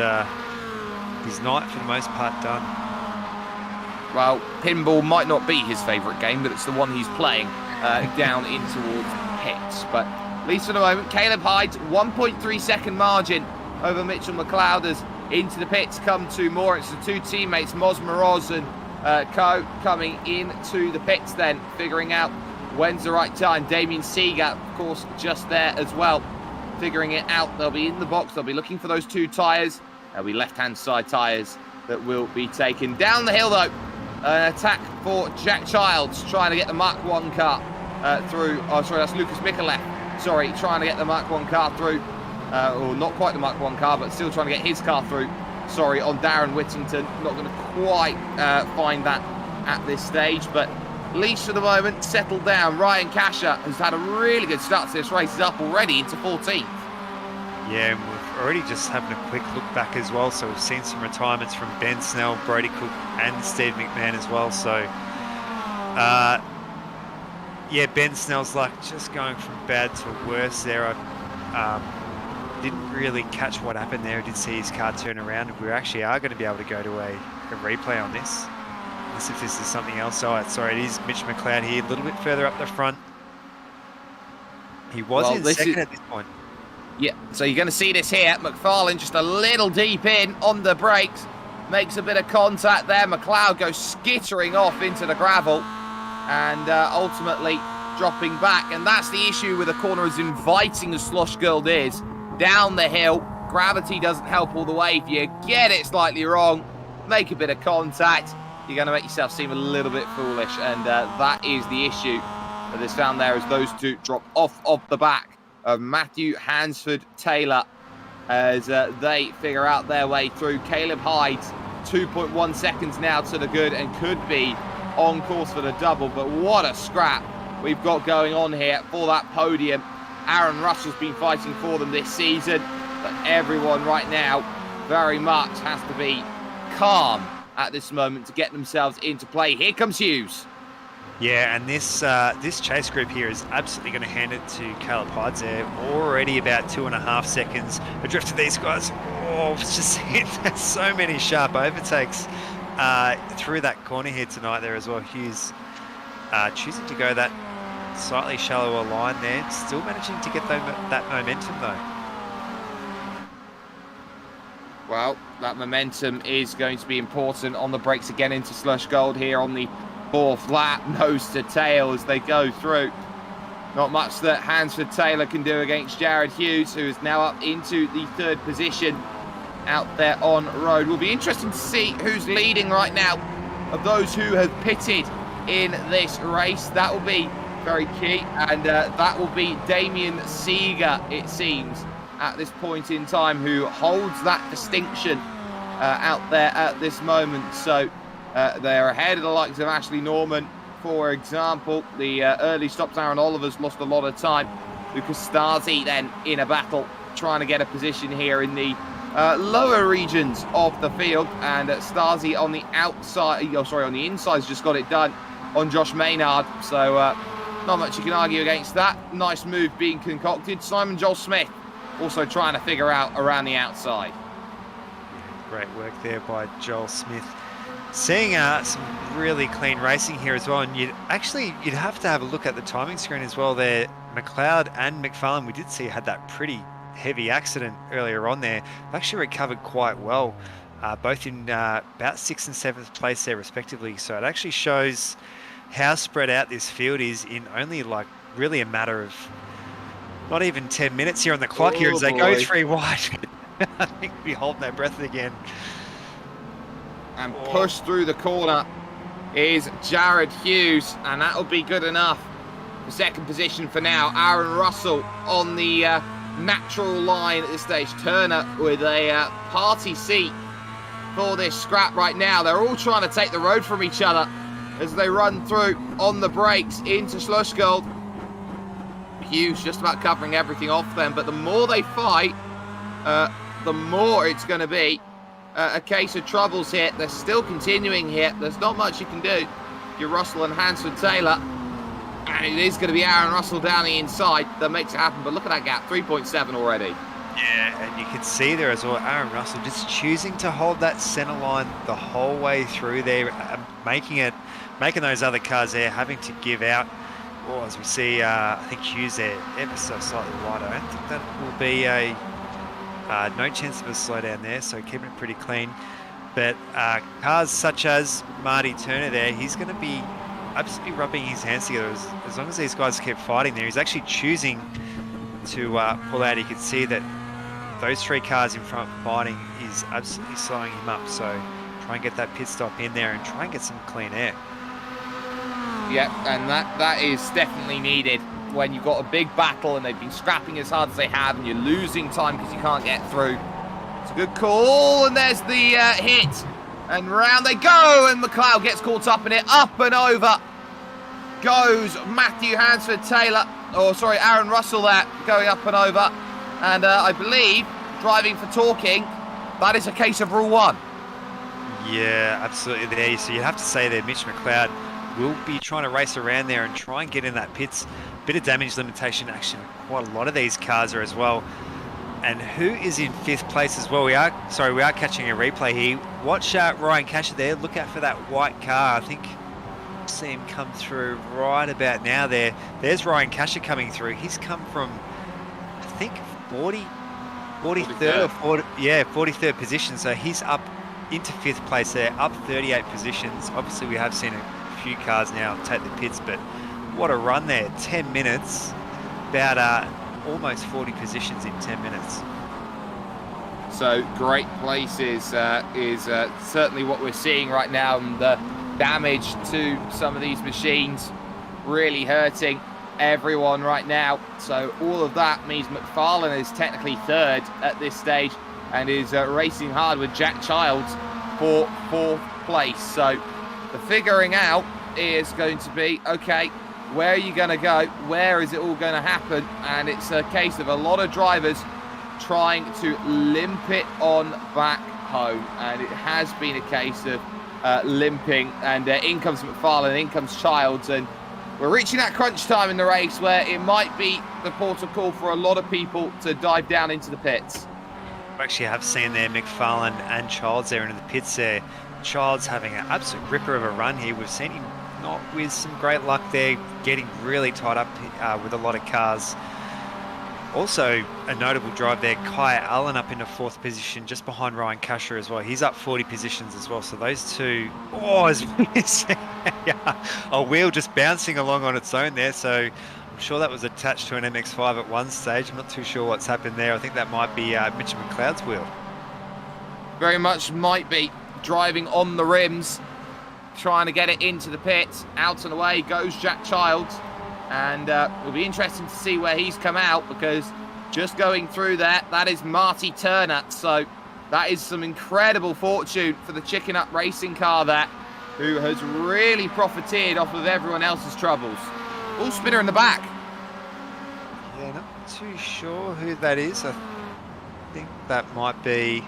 his night, for the most part, done. Well, pinball might not be his favourite game, but it's the one he's playing down in towards pits. But at least for the moment, Caleb Hyde, 1.3 second margin over Mitchell McLeod as into the pits come two more. It's the two teammates, Mosmerage and Co, coming into the pits then, figuring out when's the right time. Damien Seeger, of course, just there as well, figuring it out. They'll be in the box. They'll be looking for those two tyres. There'll be left-hand side tyres that will be taken. Down the hill, though, an attack for Jack Childs, trying to get the Mark 1 car through. Oh, sorry, that's Lucas Michalef. Sorry, trying to get the Mark 1 car through. Or not quite the Mark 1 car, but still trying to get his car through. Sorry, on Darren Whittington. Not going to quite find that at this stage, but at least for the moment, settled down. Ryan Kasha has had a really good start to this race. He's up already into 14th. Yeah, and we've already just having a quick look back as well. So we've seen some retirements from Ben Snell, Brody Cook, and Steve McMahon as well. So, yeah, Ben Snell's luck just going from bad to worse there. I didn't really catch what happened there. I did see his car turn around. We actually are going to be able to go to a replay on this. Let's see if this is something else. Oh, sorry, it is Mitch McLeod here, a little bit further up the front. He was in second at this point. Yeah, so you're going to see this here. Mcfarland just a little deep in on the brakes. Makes a bit of contact there. McLeod goes skittering off into the gravel and ultimately dropping back. And that's the issue with a corner, as inviting as Slosh Girl is. Down the hill, gravity doesn't help all the way. If you get it slightly wrong, make a bit of contact, you're going to make yourself seem a little bit foolish. And that is the issue that is found there, as those two drop off of the back of Matthew Hansford Taylor as they figure out their way through. Caleb Hyde, 2.1 seconds now to the good and could be on course for the double. But what a scrap we've got going on here for that podium. Aaron Russell's been fighting for them this season, but everyone right now very much has to be calm at this moment to get themselves into play. Here comes Hughes. Yeah, and this chase group here is absolutely going to hand it to Caleb Hyde there. Already about 2.5 seconds adrift to these guys. Oh, it's just there's so many sharp overtakes through that corner here tonight there as well. Hughes choosing to go that slightly shallower line there, still managing to get that momentum though. Well, that momentum is going to be important on the brakes again into Slush Gold here on the 4th lap, nose to tail as they go through. Not much that Hansford Taylor can do against Jared Hughes, who is now up into the 3rd position out there on road. Will be interesting to see who's leading right now of those who have pitted in this race. That will be very key, and that will be Damien Seeger, it seems, at this point in time, who holds that distinction out there at this moment. So they're ahead of the likes of Ashley Norman, for example. The early stops, Aaron Oliver's lost a lot of time. Lucas Stasi then in a battle, trying to get a position here in the lower regions of the field, and Stasi on the outside, on the inside, has just got it done on Josh Maynard. So not much you can argue against that. Nice move being concocted. Simon Joel Smith also trying to figure out around the outside. Great work there by Joel Smith. Seeing some really clean racing here as well, and you'd have to have a look at the timing screen as well there. McLeod and Mcfarland, we did see had that pretty heavy accident earlier on there. They actually recovered quite well, both in about 6th and 7th place there respectively. So it actually shows how spread out this field is in only like really a matter of not even 10 minutes here on the clock here as they go 3 wide. I think we'll be holding our breath again. And push through the corner is Jared Hughes, and that'll be good enough for 2nd position for now. Aaron Russell on the natural line at this stage. Turner with a party seat for this scrap right now. They're all trying to take the road from each other as they run through on the brakes into Slushgold. Hughes just about covering everything off them, but the more they fight, the more it's going to be a case of troubles here. They're still continuing here. There's not much you can do. You're Russell and Hansford Taylor, and it is going to be Aaron Russell down the inside that makes it happen. But look at that gap, 3.7 already. Yeah, and you can see there as well, Aaron Russell just choosing to hold that center line the whole way through there, making those other cars there having to give out. Well, as we see, I think Hughes there ever so slightly wide. I don't think that will be a no chance of a slowdown there, so keeping it pretty clean. But cars such as Marty Turner there, he's going to be absolutely rubbing his hands together as long as these guys keep fighting there. He's actually choosing to pull out. You can see that those 3 cars in front fighting is absolutely slowing him up. So try and get that pit stop in there and try and get some clean air. Yeah, and that is definitely needed when you've got a big battle and they've been scrapping as hard as they have and you're losing time because you can't get through. It's a good call, and there's the hit, and round they go, and McLeod gets caught up in it. Up and over goes Matthew Hansford Taylor, Aaron Russell there, going up and over, and I believe, driving for talking, that is a case of Rule 1. Yeah, absolutely there. So you have to say there, Mitch McLeod will be trying to race around there and try and get in that pits. Bit of damage limitation action. Quite a lot of these cars are as well. And who is in 5th place as well? We are catching a replay here. Watch Ryan Kasha there. Look out for that white car. I think see him come through right about now there. There's Ryan Kasha coming through. He's come from, I think, 43rd or 43rd position. So he's up into 5th place there, up 38 positions. Obviously, we have seen a few cars now take the pits, but what a run there. 10 minutes, about almost 40 positions in 10 minutes. So great places is certainly what we're seeing right now, and the damage to some of these machines really hurting everyone right now. So all of that means Mcfarland is technically 3rd at this stage and is racing hard with Jack Childs for 4th place. So the figuring out is going to be, okay, where are you going to go? Where is it all going to happen? And it's a case of a lot of drivers trying to limp it on back home, and it has been a case of limping, and in comes Mcfarland, in comes Childs, and we're reaching that crunch time in the race where it might be the port of call for a lot of people to dive down into the pits. We actually have seen there Mcfarland and Childs there into the pits there. Childs having an absolute ripper of a run here. We've seen him not with some great luck there, getting really tied up with a lot of cars. Also, a notable drive there, Kai Allen up into 4th position, just behind Ryan Kasha as well. He's up 40 positions as well. So those two, a wheel just bouncing along on its own there. So I'm sure that was attached to an MX-5 at one stage. I'm not too sure what's happened there. I think that might be Mitch McLeod's wheel. Very much might be driving on the rims, trying to get it into the pits. Out and away goes Jack Childs. And it'll be interesting to see where he's come out, because just going through that is Marty Turner. So that is some incredible fortune for the Chicken Up racing car there, who has really profited off of everyone else's troubles. All spinner in the back. Yeah, not too sure who that is. I think that might be...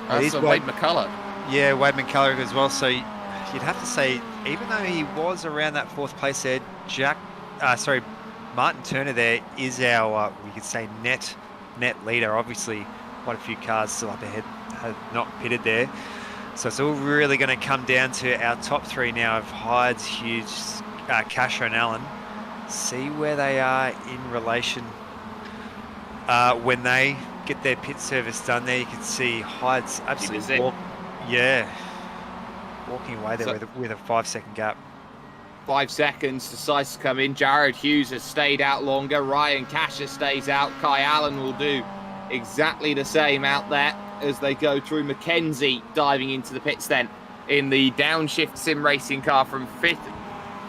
That's Wade McCullough. Yeah, Wade McCullough as well. So you'd have to say, even though he was around that 4th place there, Martin Turner there is our, we could say, net leader. Obviously, quite a few cars still up ahead have not pitted there. So it's all really going to come down to our top 3 now of Hyde, Hughes, Kasha and Allen. See where they are in relation when they get their pit service done there. You can see Hyde's absolutely walking away there with a 5-second gap. 5 seconds decides to come in. Jared Hughes has stayed out longer. Ryan Kasha stays out. Kai Allen will do exactly the same out there as they go through. Mackenzie diving into the pits then in the downshift sim racing car from 5th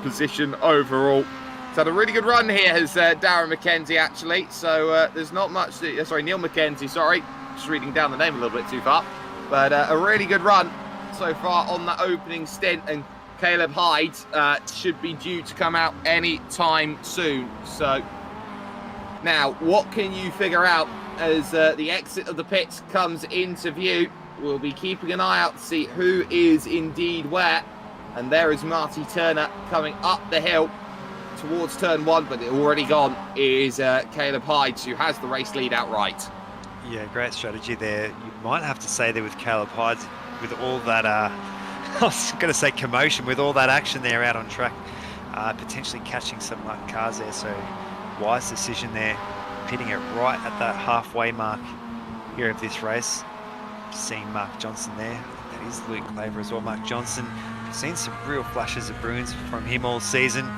position overall. It's had a really good run here, has Darren McKenzie actually. So there's not much. Neil McKenzie. Sorry, just reading down the name a little bit too far. But a really good run so far on that opening stint, and Caleb Hyde should be due to come out any time soon. So now, what can you figure out as the exit of the pits comes into view? We'll be keeping an eye out to see who is indeed where. And there is Marty Turner coming up the hill towards turn 1, but already gone is Caleb Hyde, who has the race lead outright. Yeah, great strategy there. You might have to say there with Caleb Hyde, with all that, I was going to say commotion, with all that action there out on track, potentially catching some cars there. So wise decision there, pitting it right at that halfway mark here of this race. Seeing Mark Johnson there. I think that is Luke Claver as well. Mark Johnson, we've seen some real flashes of Bruins from him all season,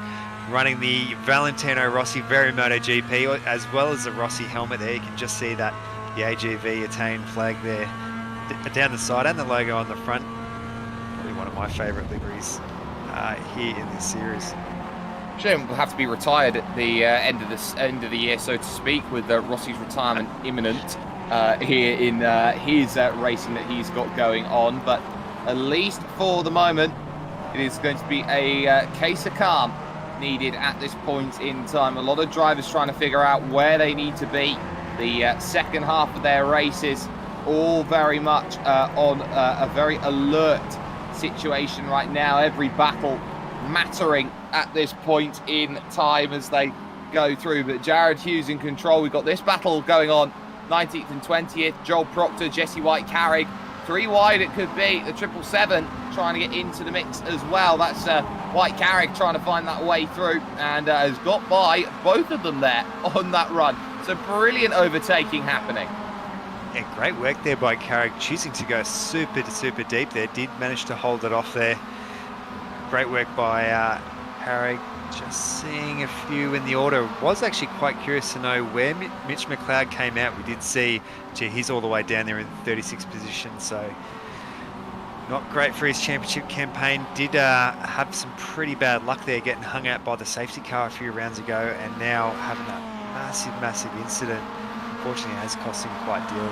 running the Valentino Rossi Verimoto GP, as well as the Rossi helmet there. You can just see that the AGV Italian flag there down the side and the logo on the front. Probably one of my favourite liveries here in this series. Jim will have to be retired at the end of the year, so to speak, with Rossi's retirement imminent here in his racing that he's got going on. But at least for the moment, it is going to be a case of calm needed at this point in time. A lot of drivers trying to figure out where they need to be. The second half of their races, all very much on a very alert situation right now. Every battle mattering at this point in time as they go through. But Jared Hughes in control. We've got this battle going on, 19th and 20th. Joel Proctor, Jesse White Carrick. 3 wide it could be. The 777 trying to get into the mix as well. That's White Carrick trying to find that way through, and has got by both of them there on that run. So brilliant overtaking happening. Yeah, great work there by Carrick, choosing to go super deep there. Did manage to hold it off there. Great work by Carrick. Just seeing a few in the order. Was actually quite curious to know where Mitch McLeod came out. We did see, he's all the way down there in 36th position, so not great for his championship campaign. Did have some pretty bad luck there, getting hung out by the safety car a few rounds ago, and now having that massive incident. Unfortunately, has cost him quite dearly.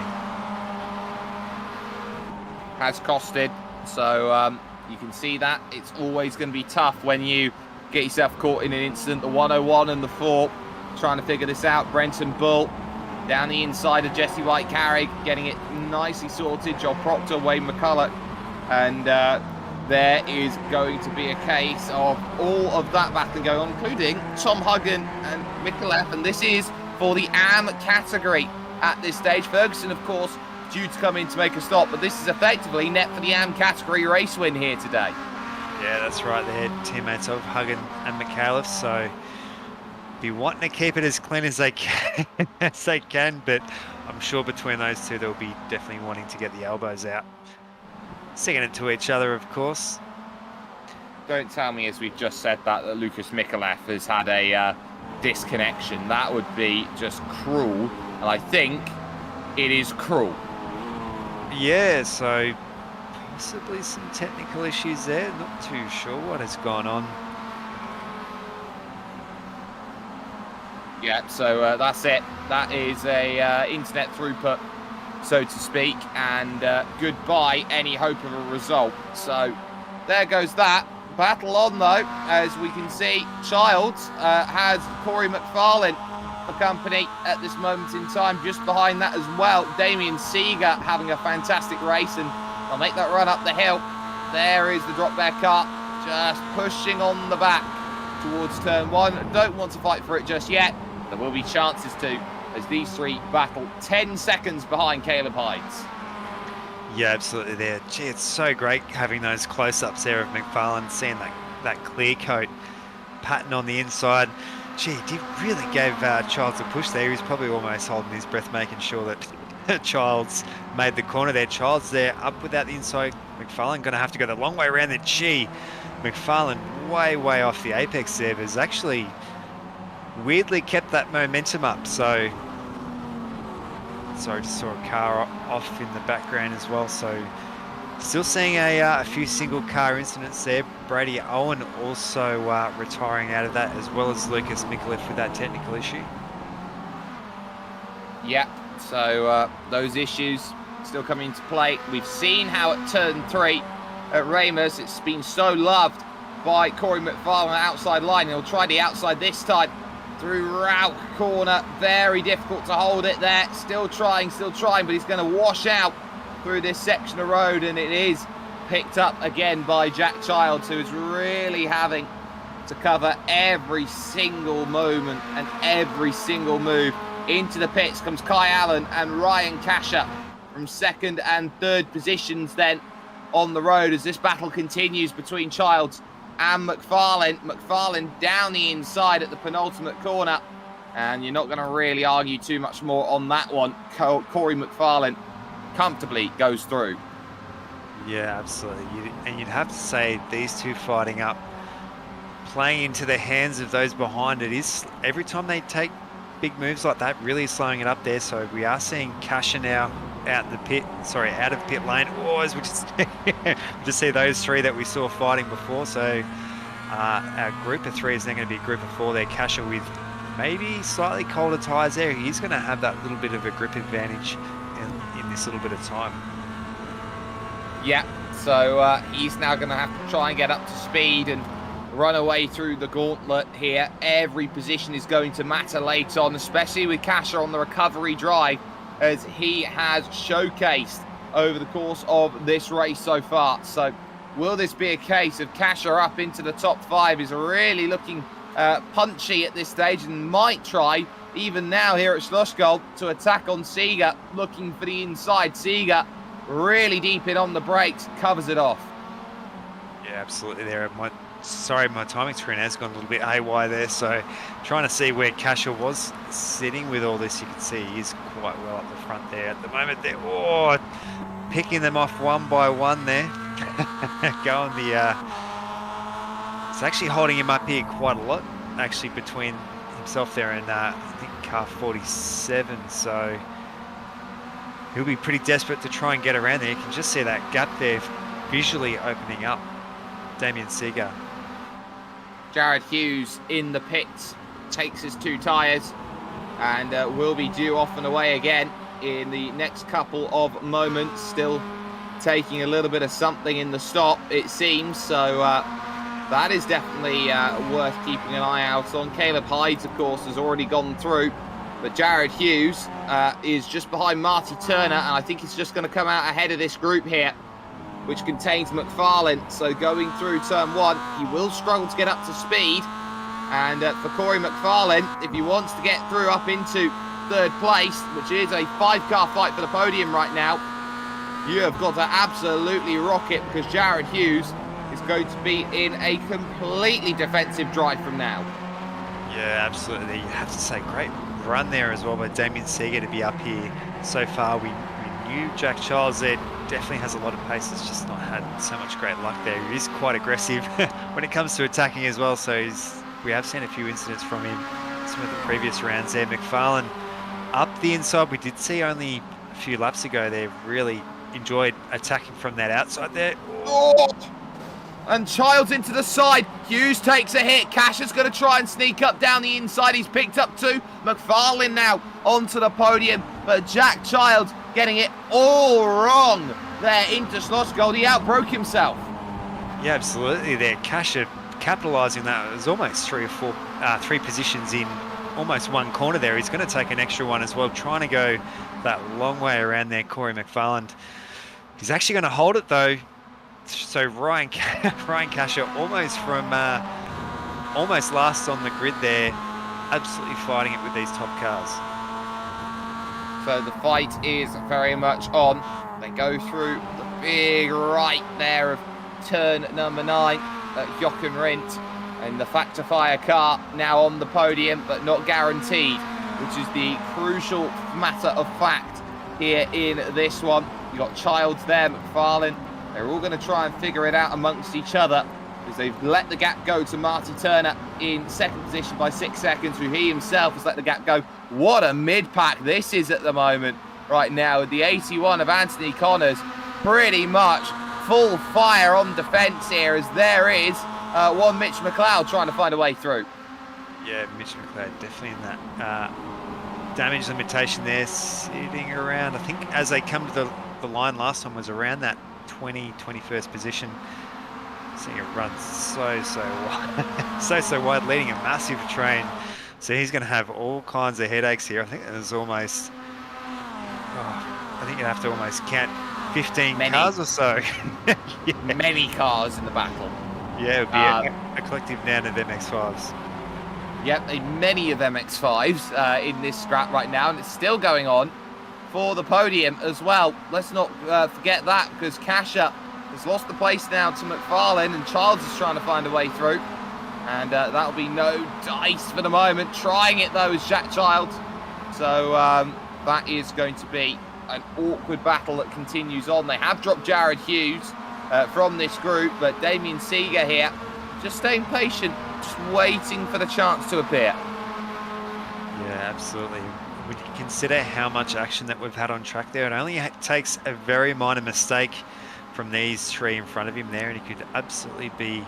Has costed, so you can see that it's always going to be tough when you get yourself caught in an incident. The 101 and the 4 trying to figure this out. Brenton Bull Down the inside of Jesse White-Carrick, getting it nicely sorted. Joel Proctor, Wayne McCulloch. And there is going to be a case of all of that battle going on, including Tom Huggan and Micallef. And this is for the AM category at this stage. Ferguson, of course, due to come in to make a stop, but this is effectively net for the AM category race win here today. Yeah, that's right. They're teammates of Huggan and Micallef, so be wanting to keep it as clean as they can, but I'm sure between those two they'll be definitely wanting to get the elbows out. Sticking it to each other, of course. Don't tell me, as we've just said, that Lucas Micallef has had a disconnection. That would be just cruel, and I think it is cruel. Yeah, so possibly some technical issues there. Not too sure what has gone on. Yeah, so that's it. That is a internet throughput, so to speak, and goodbye any hope of a result. So there goes that. Battle on, though, as we can see. Childs has Corey Mcfarland for company at this moment in time. Just behind that as well, Damien Seeger having a fantastic race, and they'll make that run up the hill. There is the drop bear car, just pushing on the back towards turn one. Don't want to fight for it just yet. There will be chances to, as these three battle 10 seconds behind Caleb Hydes. Yeah, absolutely there. Gee, it's so great having those close-ups there of Mcfarland, seeing that clear coat pattern on the inside. Gee, he really gave Childs a push there. He's probably almost holding his breath, making sure that Childs made the corner there. Childs there, up without the inside. Mcfarland going to have to go the long way around there. Gee, Mcfarland way off the apex there, but has actually weirdly kept that momentum up. So just saw a car off in the background as well. So still seeing a few single car incidents there. Brady Owen also retiring out of that, as well as Lucas Micallef with that technical issue. Yeah, so those issues still coming into play. We've seen how at turn 3 at Ramos, it's been so loved by Corey Mcfarland outside line. He'll try the outside this time through Rauch corner. Very difficult to hold it there. Still trying, but he's going to wash out through this section of road, and it is picked up again by Jack Childs, who is really having to cover every single moment and every single move. Into the pits comes Kai Allen and Ryan Kasha from second and third positions then on the road as this battle continues between Childs and Mcfarland. Mcfarland down the inside at the penultimate corner, and you're not going to really argue too much more on that one. Corey Mcfarland comfortably goes through. Yeah, absolutely. And you'd have to say these two fighting up, playing into the hands of those behind it, is every time they take big moves like that, really slowing it up there. So we are seeing Kasha now out of pit lane. Oh, as we just see those three that we saw fighting before. So our group of three is now going to be a group of four there. Kasha with maybe slightly colder tyres there. He's going to have that little bit of a grip advantage in this little bit of time. Yeah, so he's now going to have to try and get up to speed and run away through the gauntlet here. Every position is going to matter late on, especially with Kasha on the recovery drive, as he has showcased over the course of this race so far. So will this be a case of Kasha up into the top 5? Is really looking punchy at this stage and might try, even now here at Schlossgold, to attack on Seeger, looking for the inside. Seeger really deep in on the brakes, covers it off. Yeah, absolutely there. Sorry, my timing screen has gone a little bit haywire there, so trying to see where Kasha was sitting with all this. You can see he is quite well up the front there at the moment. They're picking them off one by one there. Going it's actually holding him up here quite a lot, actually, between himself there and I think car 47. So he'll be pretty desperate to try and get around there. You can just see that gap there visually opening up. Damien Seeger. Jared Hughes in the pits, takes his 2 tyres and will be due off and away again in the next couple of moments. Still taking a little bit of something in the stop, it seems. So that is definitely worth keeping an eye out on. Caleb Hyde, of course, has already gone through But Jared Hughes is just behind Marty Turner, and I think he's just going to come out ahead of this group here, which contains Mcfarland. So going through turn 1, he will struggle to get up to speed. And for Corey Mcfarland, if he wants to get through up into 3rd place, which is a 5-car fight for the podium right now, you have got to absolutely rock it, because Jared Hughes is going to be in a completely defensive drive from now. Yeah, absolutely. You have to say, great run there as well by Damien Seeger to be up here so far. We knew Jack Charles there definitely has a lot of pace. It's just not had so much great luck there. He is quite aggressive when it comes to attacking as well. So we have seen a few incidents from him some of the previous rounds there. Mcfarland up the inside. We did see only a few laps ago there. Really enjoyed attacking from that outside there. Oh! And Childs into the side. Hughes takes a hit. Kasha's going to try and sneak up down the inside. He's picked up 2. Mcfarland now onto the podium. But Jack Childs getting it all wrong there into Schlossgold. He outbroke himself. Yeah, absolutely there. Kasha capitalising that. It was almost 3 positions in almost one corner there. He's going to take an extra one as well, trying to go that long way around there, Corey Mcfarland. He's actually going to hold it though. So Ryan Kasha almost from almost last on the grid there, absolutely fighting it with these top cars. So the fight is very much on. They go through the big right there of turn number 9 at Jochen Rindt, and the Factor Fire car now on the podium, but not guaranteed, which is the crucial matter of fact here in this one. You got Childs there, Mcfarland. They're all going to try and figure it out amongst each other, because they've let the gap go to Marty Turner in 2nd position by 6 seconds, who he himself has let the gap go. What a mid-pack this is at the moment right now, with the 81 of Anthony Connors pretty much full fire on defence here, as there is one Mitch McLeod trying to find a way through. Yeah, Mitch McLeod definitely in that damage limitation there, sitting around, I think as they come to the line last time was around that 21st position. Seeing it run so wide, so wide, leading a massive train. So he's going to have all kinds of headaches here. I think there's almost, I think you have to almost count 15 cars or so. Yeah. Many cars in the battle. Yeah, it would be a collective noun of MX-5s. Yep, many of MX-5s in this scrap right now, and it's still going on for the podium as well. Let's not forget that, because Kasha has lost the place now to Mcfarland, and Childs is trying to find a way through. And that'll be no dice for the moment. Trying it though is Jack Childs. So that is going to be an awkward battle that continues on. They have dropped Jared Hughes from this group, but Damien Seeger here just staying patient, just waiting for the chance to appear. Yeah, absolutely. When you consider how much action that we've had on track there, it only takes a very minor mistake from these 3 in front of him there, and he could absolutely be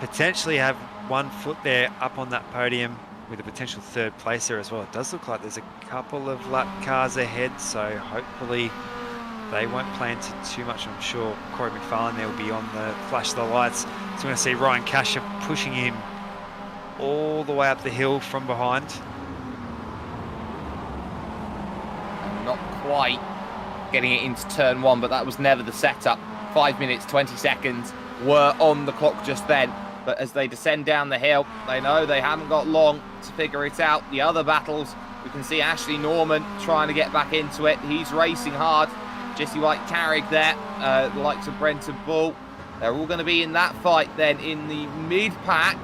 potentially have 1 foot there up on that podium with a potential 3rd place there as well. It does look like there's a couple of lap cars ahead, so hopefully they won't play into too much. I'm sure Corey Mcfarland there will be on the flash of the lights. So we're going to see Ryan Kasha pushing him all the way up the hill from behind. Not quite getting it into turn 1, but that was never the setup. 5 minutes, 20 seconds were on the clock just then. But as they descend down the hill, they know they haven't got long to figure it out. The other battles, we can see Ashley Norman trying to get back into it. He's racing hard. Jesse White-Carrick there, the likes of Brenton Bull. They're all going to be in that fight then in the mid-pack,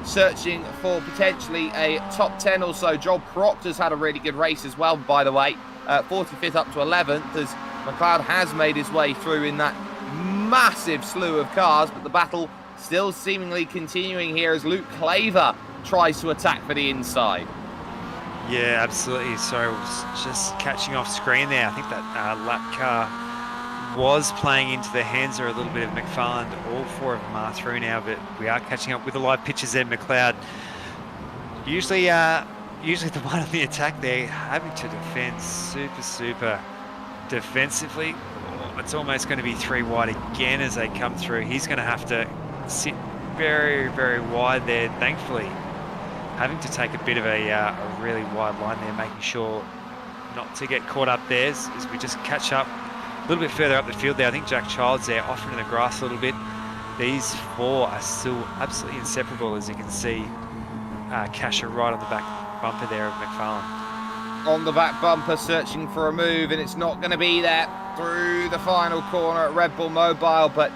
searching for potentially a top 10 or so. Joel Proctor's had a really good race as well, by the way. 45th up to 11th, as McLeod has made his way through in that massive slew of cars, but the battle still seemingly continuing here as Luke Claver tries to attack for the inside. Yeah, absolutely. So just catching off screen there. I think that lap car was playing into the hands there a little bit of Mcfarland. All 4 of them are through now, but we are catching up with the live pictures there. McLeod usually the one on the attack there, having to defend super defensively. It's almost going to be 3 wide again as they come through. He's going to have to sit very wide there. Thankfully, having to take a bit of a really wide line there, making sure not to get caught up there as we just catch up a little bit further up the field there. I think Jack Child's there, off into the grass a little bit. These four are still absolutely inseparable, as you can see. Kasha right on the back bumper there of Mcfarland. On the back bumper, searching for a move, and it's not going to be there through the final corner at Red Bull Mobile. But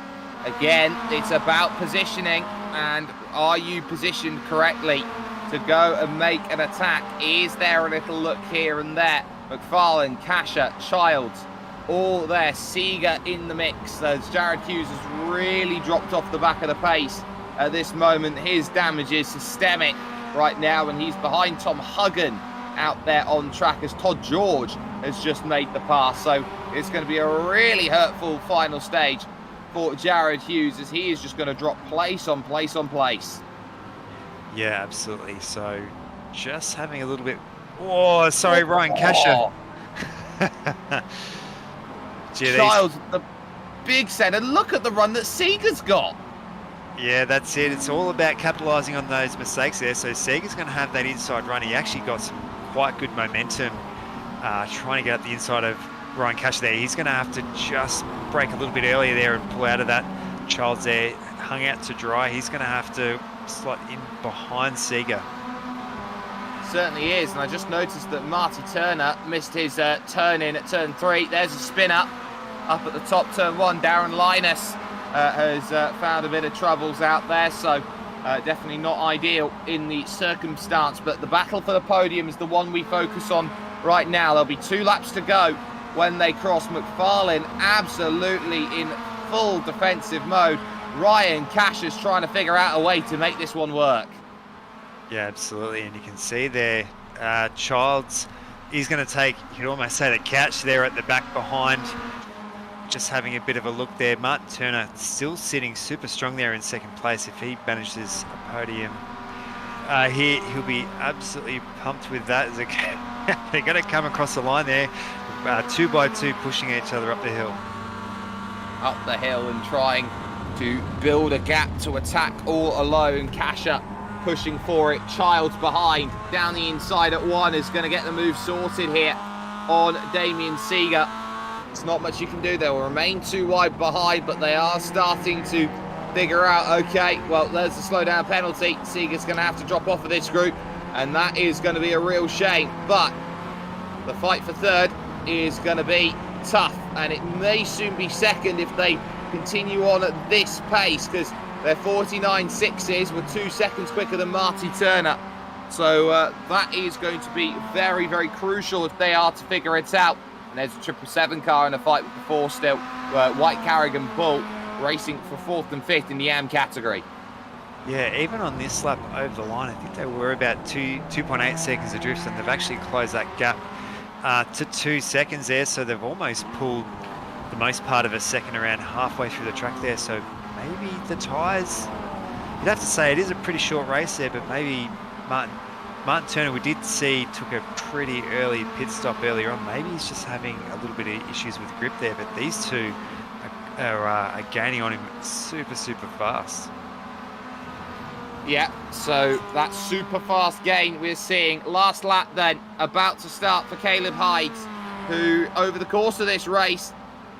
again, it's about positioning, and are you positioned correctly to go and make an attack? Is there a little look here and there? Mcfarland, Kasha, Childs, all there. Seeger in the mix, as Jared Hughes has really dropped off the back of the pace at this moment. His damage is systemic right now, and he's behind Tom Huggan out there on track as Todd George has just made the pass. So it's going to be a really hurtful final stage for Jared Hughes, as he is just going to drop place on place on place. Yeah, absolutely. So just having a little bit... Oh, sorry, Ryan Kasha. Childs, the big centre. Look at the run that Seeger's got. Yeah, that's it. It's all about capitalising on those mistakes there. So Seeger's going to have that inside run. He actually got some quite good momentum trying to get up the inside of Ryan Kasha there. He's going to have to just break a little bit earlier there and pull out of that. Child's there, hung out to dry. He's going to have to slot in behind Seeger. Certainly is, and I just noticed that Marty Turner missed his turn in at turn 3. There's a spin up at the top, turn 1. Darren Linus has found a bit of troubles out there, so definitely not ideal in the circumstance. But the battle for the podium is the one we focus on right now. There'll be 2 laps to go when they cross. Mcfarland absolutely in full defensive mode. Ryan Kasha's trying to figure out a way to make this one work. Yeah, absolutely, and you can see there, Childs is going to take, you could almost say, the couch there at the back behind, just having a bit of a look there. Martin Turner still sitting super strong there in second place. If he manages a podium here, he'll be absolutely pumped with that. They're going to come across the line there, 2 by 2 pushing each other up the hill. Up the hill and trying to build a gap to attack all alone. Kasha pushing for it. Childs behind, down the inside at 1, is going to get the move sorted here on Damien Seeger. It's not much you can do. They will remain too wide behind, but they are starting to figure out, okay, well, there's the slow down penalty. Seeger's going to have to drop off of this group, and that is going to be a real shame. But the fight for third is going to be tough, and it may soon be second if they continue on at this pace, because their 49.6s were 2 seconds quicker than Marty Turner. So that is going to be very, very crucial if they are to figure it out. And there's a 777 car in a fight with the 4 still. White Carrigan Bull racing for 4th and 5th in the AM category. Yeah, even on this lap over the line, I think they were about 2.8 seconds adrift, and they've actually closed that gap to 2 seconds there. So they've almost pulled the most part of a second around halfway through the track there. So maybe the tyres, you'd have to say it is a pretty short race there, but maybe Martin Turner, we did see, took a pretty early pit stop earlier on. Maybe he's just having a little bit of issues with grip there, but these two are gaining on him super, super fast. Yeah, so that super fast gain we're seeing. Last lap then, about to start for Caleb Hyde, who over the course of this race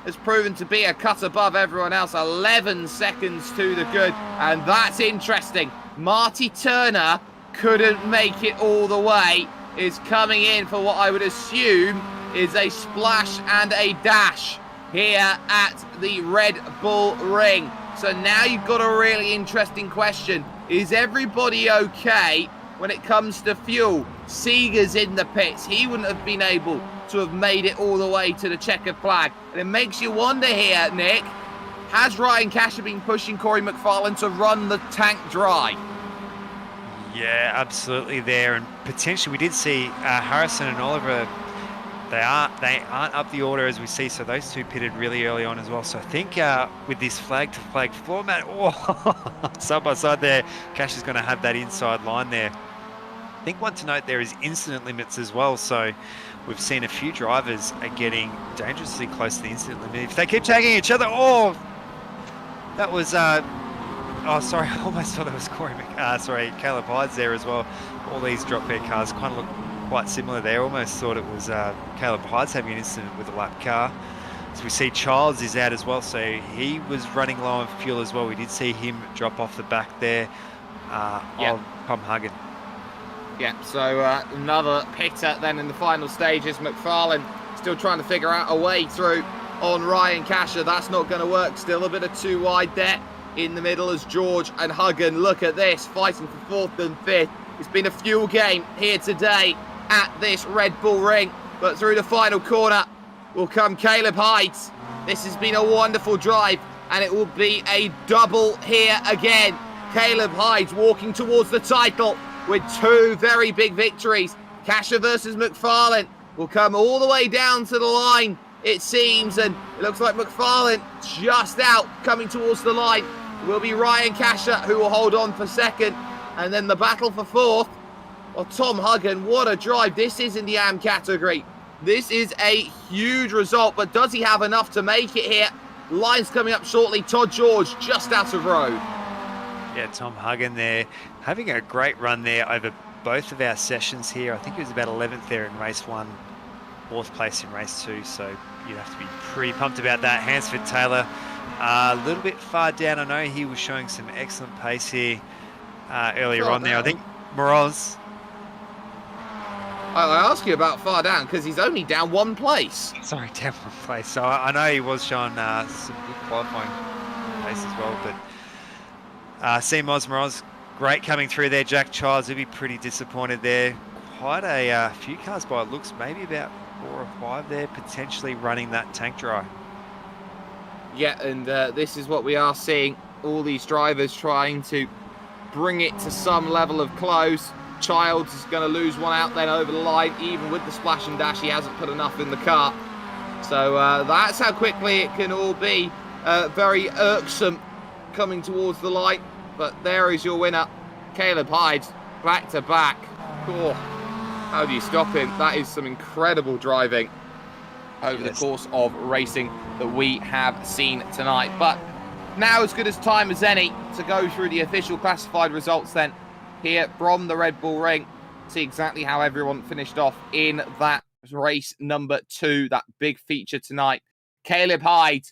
has proven to be a cut above everyone else. 11 seconds to the good, and that's interesting. Marty Turner couldn't make it all the way, is coming in for what I would assume is a splash and a dash here at the Red Bull Ring. So now you've got a really interesting question. Is everybody okay when it comes to fuel? Seeger's in the pits. He wouldn't have been able to have made it all the way to the checkered flag. And it makes you wonder here, Nick, has Ryan Kasha been pushing Corey Mcfarland to run the tank dry? Yeah, absolutely there. And potentially we did see Harrison and Oliver, they aren't up the order as we see, so those two pitted really early on as well. So I think with this flag to flag format, side by side there, Cash is going to have that inside line there. I think one to note there is incident limits as well. So we've seen a few drivers are getting dangerously close to the incident limit. If they keep tagging each other, that was, sorry, I almost thought it was Caleb Hyde's there as well. all these drop bed cars kind of look quite similar there. Almost thought it was Caleb Hyde's having an incident with a lap car. So we see Childs is out as well, so he was running low on fuel as well. We did see him drop off the back there on Tom Huggin. Yeah, so another pitter then in the final stages. Mcfarland still trying to figure out a way through on Ryan Kasha. That's not going to work. Still a bit of too wide there in the middle as George and Huggin. Look at this, fighting for fourth and fifth. It's been a fuel game here today at this Red Bull Ring. But through the final corner will come Caleb Hyde. This has been a wonderful drive, and it will be a double here again. Caleb Hyde walking towards the title with two very big victories. Kasha versus Mcfarland will come all the way down to the line, it seems, and it looks like Mcfarland just out, coming towards the line. It will be Ryan Kasha who will hold on for second, and then the battle for fourth. Well, Tom Huggin, what a drive this is in the AM category. This is a huge result, but does he have enough to make it here? Lines coming up shortly. Todd George just out of road. Yeah, Tom Huggin there, having a great run there over both of our sessions here. I think he was about 11th there in race 1, 4th place in race 2, so you'd have to be pretty pumped about that. Hansford Taylor, a little bit far down. I know he was showing some excellent pace here earlier on there. I think Moroz. I ask you about far down because he's only down one place. Sorry, down one place. So I know he was showing some good qualifying pace as well, but Seymour's Moroz, great coming through there. Jack Childs will be pretty disappointed there. Quite a few cars by it looks, maybe about 4 or 5 there, potentially running that tank dry. Yeah, and this is what we are seeing. All these drivers trying to bring it to some level of close. Childs is going to lose one out then over the line. Even with the splash and dash, he hasn't put enough in the car. So that's how quickly it can all be. Very irksome coming towards the line. But there is your winner, Caleb Hyde, back to back. Oh, how do you stop him? That is some incredible driving over the course of racing that we have seen tonight. But now as good as time as any to go through the official classified results then here from the Red Bull Ring. See exactly how everyone finished off in that race number 2, that big feature tonight. Caleb Hyde,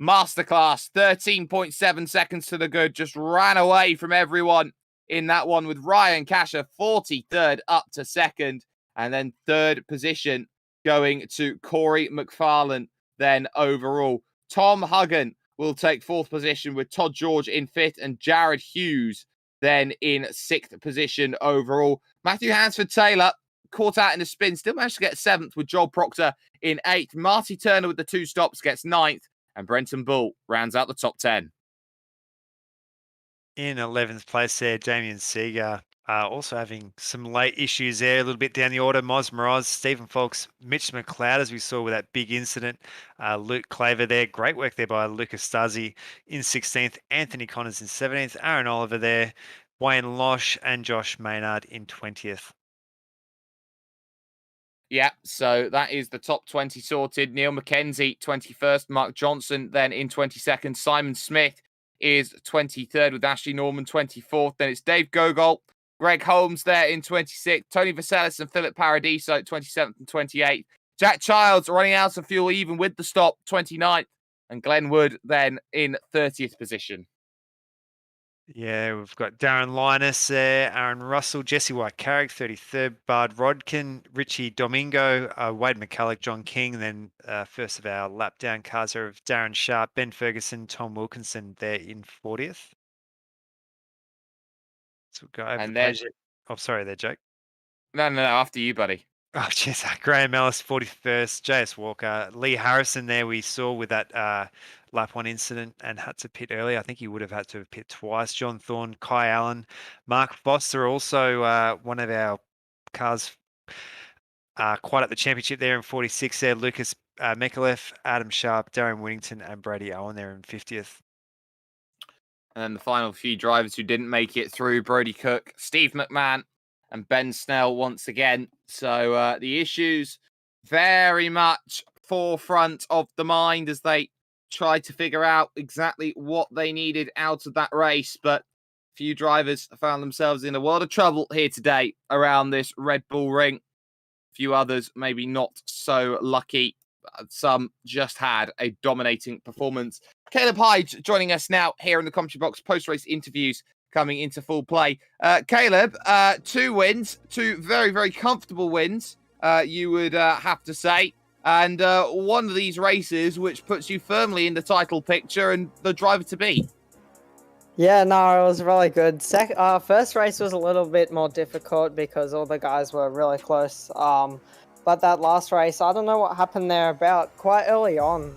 masterclass, 13.7 seconds to the good, just ran away from everyone in that one, with Ryan Kasha 43rd up to second, and then third position going to Corey Mcfarland then overall. Tom Huggin will take fourth position with Todd George in fifth and Jared Hughes then in 6th position overall. Matthew Hansford-Taylor caught out in the spin, still managed to get 7th with Joel Proctor in 8th. Marty Turner with the 2 stops gets 9th, and Brenton Bull rounds out the top 10. In 11th place there, Damien Seeger, also having some late issues there, a little bit down the order. Moz Moroz, Stephen Fox, Mitch McLeod, as we saw with that big incident. Luke Claver there, great work there by Lucas Stasi in 16th. Anthony Connors in 17th. Aaron Oliver there, Wayne Losh and Josh Maynard in 20th. Yeah, so that is the top 20 sorted. Neil McKenzie, 21st. Mark Johnson then in 22nd. Simon Smith is 23rd with Ashley Norman 24th. Then it's Dave Gogol, Greg Holmes there in 26th. Tony Vaselis and Philip Paradiso 27th and 28th. Jack Childs running out of fuel even with the stop, 29th. And Glenn Wood then in 30th position. Yeah, we've got Darren Linus there, Aaron Russell, Jesse White Carrick, 33rd, Bard Rodkin, Richie Domingo, Wade McCulloch, John King, and then first of our lap down cars are of Darren Sharp, Ben Ferguson, Tom Wilkinson there in 40th. So we'll go over And the then, page. Oh, sorry there, Jake. No, after you, buddy. Oh, jeez. Graham Ellis, 41st. JS Walker. Lee Harrison there we saw with that lap 1 incident and had to pit early. I think he would have had to have pit twice. John Thorne, Kai Allen. Mark Foster, also one of our cars quite at the championship there in 46th there. Lucas Micallef, Adam Sharp, Darren Whittington and Brady Owen there in 50th. And then the final few drivers who didn't make it through, Brody Cook, Steve McMahon, and Ben Snell once again. So the issues very much forefront of the mind as they tried to figure out exactly what they needed out of that race. But few drivers found themselves in a world of trouble here today around this Red Bull Ring. A few others maybe not so lucky. Some just had a dominating performance. Caleb Hyde joining us now here in the commentary box. Post-race interviews coming into full play. Caleb, 2 wins, 2 very, very comfortable wins, you would have to say. And one of these races which puts you firmly in the title picture and the driver to beat. Yeah, no, it was really good. First race was a little bit more difficult because all the guys were really close. But that last race, I don't know what happened there about quite early on.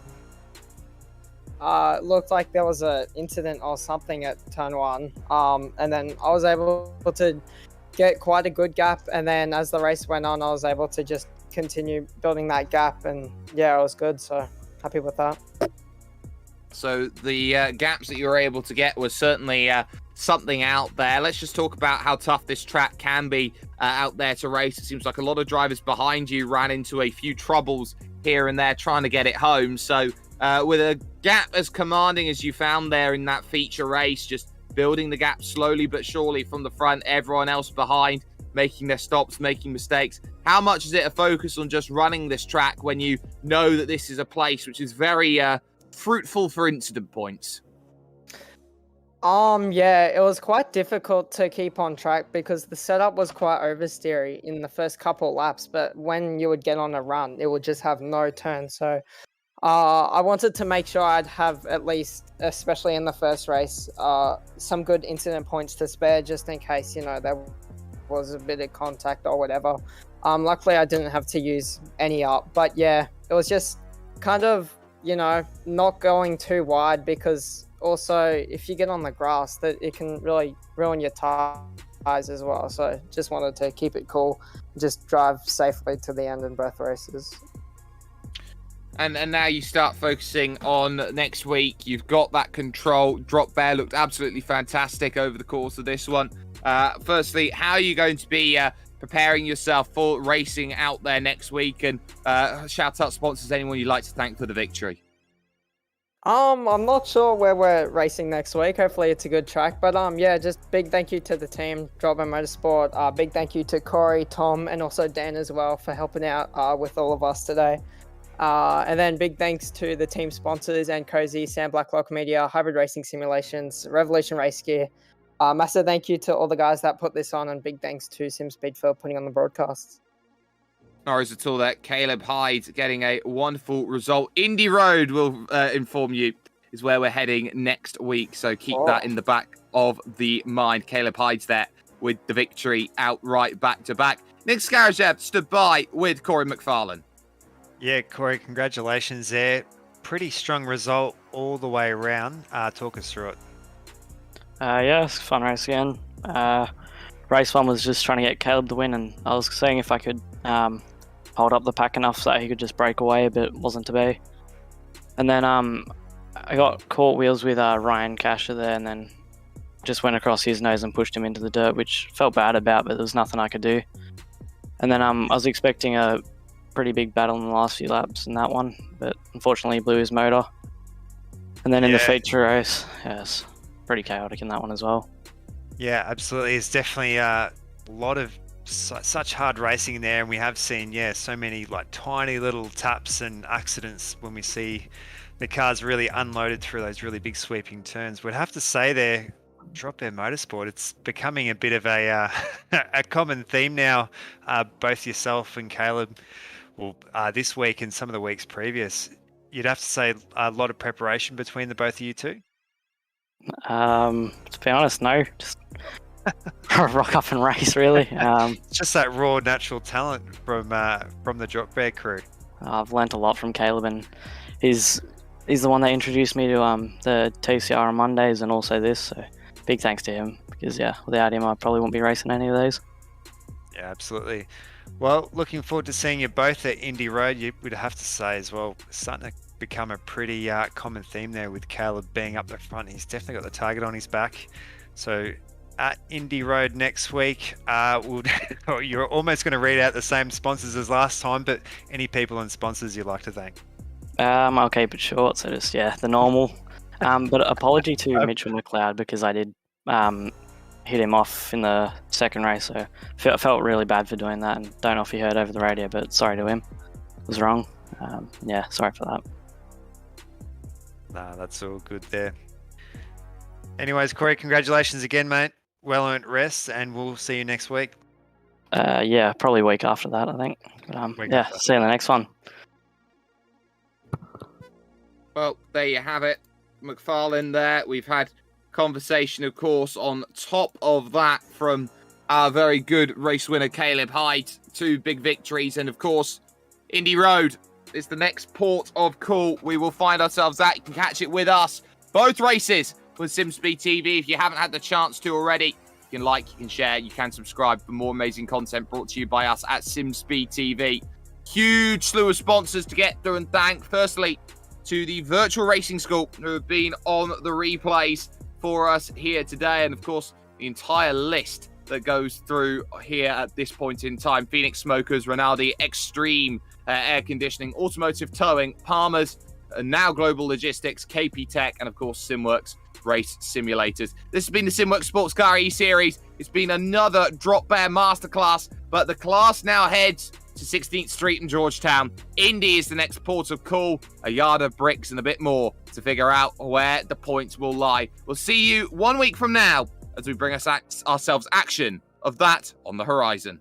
It looked like there was an incident or something at turn 1. And then I was able to get quite a good gap. And then as the race went on, I was able to just continue building that gap, and yeah, it was good, so happy with that. So the gaps that you were able to get was certainly something out there. Let's just talk about how tough this track can be out there to race. It seems like a lot of drivers behind you ran into a few troubles here and there trying to get it home. So with a gap as commanding as you found there in that feature race, just building the gap slowly but surely from the front, everyone else behind making their stops, making mistakes. How much is it a focus on just running this track when you know that this is a place which is very fruitful for incident points? Yeah, it was quite difficult to keep on track because the setup was quite oversteery in the first couple laps, but when you would get on a run, it would just have no turn. So I wanted to make sure I'd have at least, especially in the first race, some good incident points to spare just in case, there was a bit of contact or whatever. Luckily, I didn't have to use any up, but yeah, it was just kind of, not going too wide because also if you get on the grass, that it can really ruin your tires as well. So just wanted to keep it cool, just drive safely to the end in both races. And now you start focusing on next week. You've got that control. Drop bear looked absolutely fantastic over the course of this one. Firstly, how are you going to be preparing yourself for racing out there next week? And shout out sponsors, anyone you'd like to thank for the victory. I'm not sure where we're racing next week. Hopefully it's a good track. But yeah, just big thank you to the team, Drop Bear Motorsport. Big thank you to Corey, Tom, and also Dan as well for helping out with all of us today. And then big thanks to the team sponsors and Cozy, Sam Black Local Media, Hybrid Racing Simulations, Revolution Race Gear. Massive thank you to all the guys that put this on, and big thanks to SimSpeed for putting on the broadcasts. No worries at all there. Caleb Hyde getting a wonderful result. Indy Road, will inform you, is where we're heading next week. So keep that in the back of the mind. Caleb Hyde's there with the victory outright back-to-back. Nick Skarajev stood by with Corey Mcfarland. Yeah, Corey, congratulations there. Pretty strong result all the way around. Talk us through it. Yeah, it's a fun race again. Race 1 was just trying to get Caleb to win, and I was seeing if I could hold up the pack enough so he could just break away, but it wasn't to be. And then I got caught wheels with Ryan Kasha there, and then just went across his nose and pushed him into the dirt, which felt bad about, but there was nothing I could do. And then I was expecting a pretty big battle in the last few laps in that one, but unfortunately he blew his motor. And then in the feature race, yes, pretty chaotic in that one as well. Yeah, absolutely. It's definitely a lot of such hard racing there, and we have seen so many like tiny little taps and accidents when we see the cars really unloaded through those really big sweeping turns. We'd have to say there, Drop Bear Motorsport, it's becoming a bit of a a common theme now. Both yourself and Caleb, this week and some of the weeks previous, you'd have to say a lot of preparation between the both of you two. To be honest, no, just rock up and race really. It's just that raw natural talent from the Drop Bear crew. I've learnt a lot from Caleb, and he's the one that introduced me to the TCR on Mondays and also this, so big thanks to him, because without him I probably wouldn't be racing any of these. Yeah, absolutely. Well, looking forward to seeing you both at Indy Road. You would have to say as well, starting to become a pretty common theme there with Caleb being up the front. He's definitely got the target on his back. So at Indy Road next week, you're almost going to read out the same sponsors as last time, but any people and sponsors you'd like to thank? I'll keep it short, so just the normal. But apology to Mitchell McLeod, because I did hit him off in the second race. So I felt really bad for doing that, and don't know if he heard over the radio, but sorry to him. It was wrong. Yeah, sorry for that. Nah, that's all good there. Anyways, Corey, congratulations again, mate. Well earned rest, and we'll see you next week. Yeah, probably a week after that, I think. But, yeah, see you in the next one. Well, there you have it. Mcfarland there. We've had conversation, of course, on top of that from our very good race winner, Caleb Hyde. 2 big victories. And, of course, Indy Road is the next port of call we will find ourselves at. You can catch it with us. Both races with SimSpeed TV. If you haven't had the chance to already, you can like, you can share, you can subscribe for more amazing content brought to you by us at SimSpeed TV. Huge slew of sponsors to get through and thank. Firstly, to the Virtual Racing School, who have been on the replays for us here today. And, of course, the entire list that goes through here at this point in time. Phoenix Smokers, Rinaldi, Extreme Air Conditioning, Automotive Towing, Palmer's, Now Global Logistics, KP Tech, and, of course, Simworx Race Simulators. This has been the Simworx Sports Car E-Series. It's been another Drop Bear Masterclass, but the class now heads to 16th Street in Georgetown. Indy is the next port of call, a yard of bricks and a bit more to figure out where the points will lie. We'll see you 1 week from now as we bring ourselves action of that on the horizon.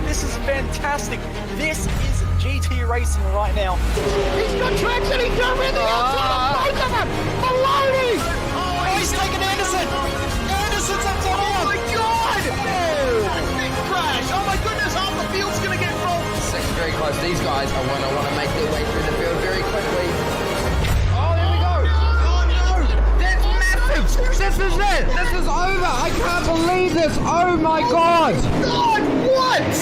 This is fantastic. This is GT racing right now. He's got traction, he's got everything outside of both of them! Maloney! Oh, he's taking Anderson. Anderson's up to Oh my god! Big crash! Oh my goodness, half the field's gonna get rolled! Second very close. These guys are want to make their way through the field very quickly. Oh, there we go! Oh no! That's massive! This is it! This is over! I can't believe this! Oh my god! God, what?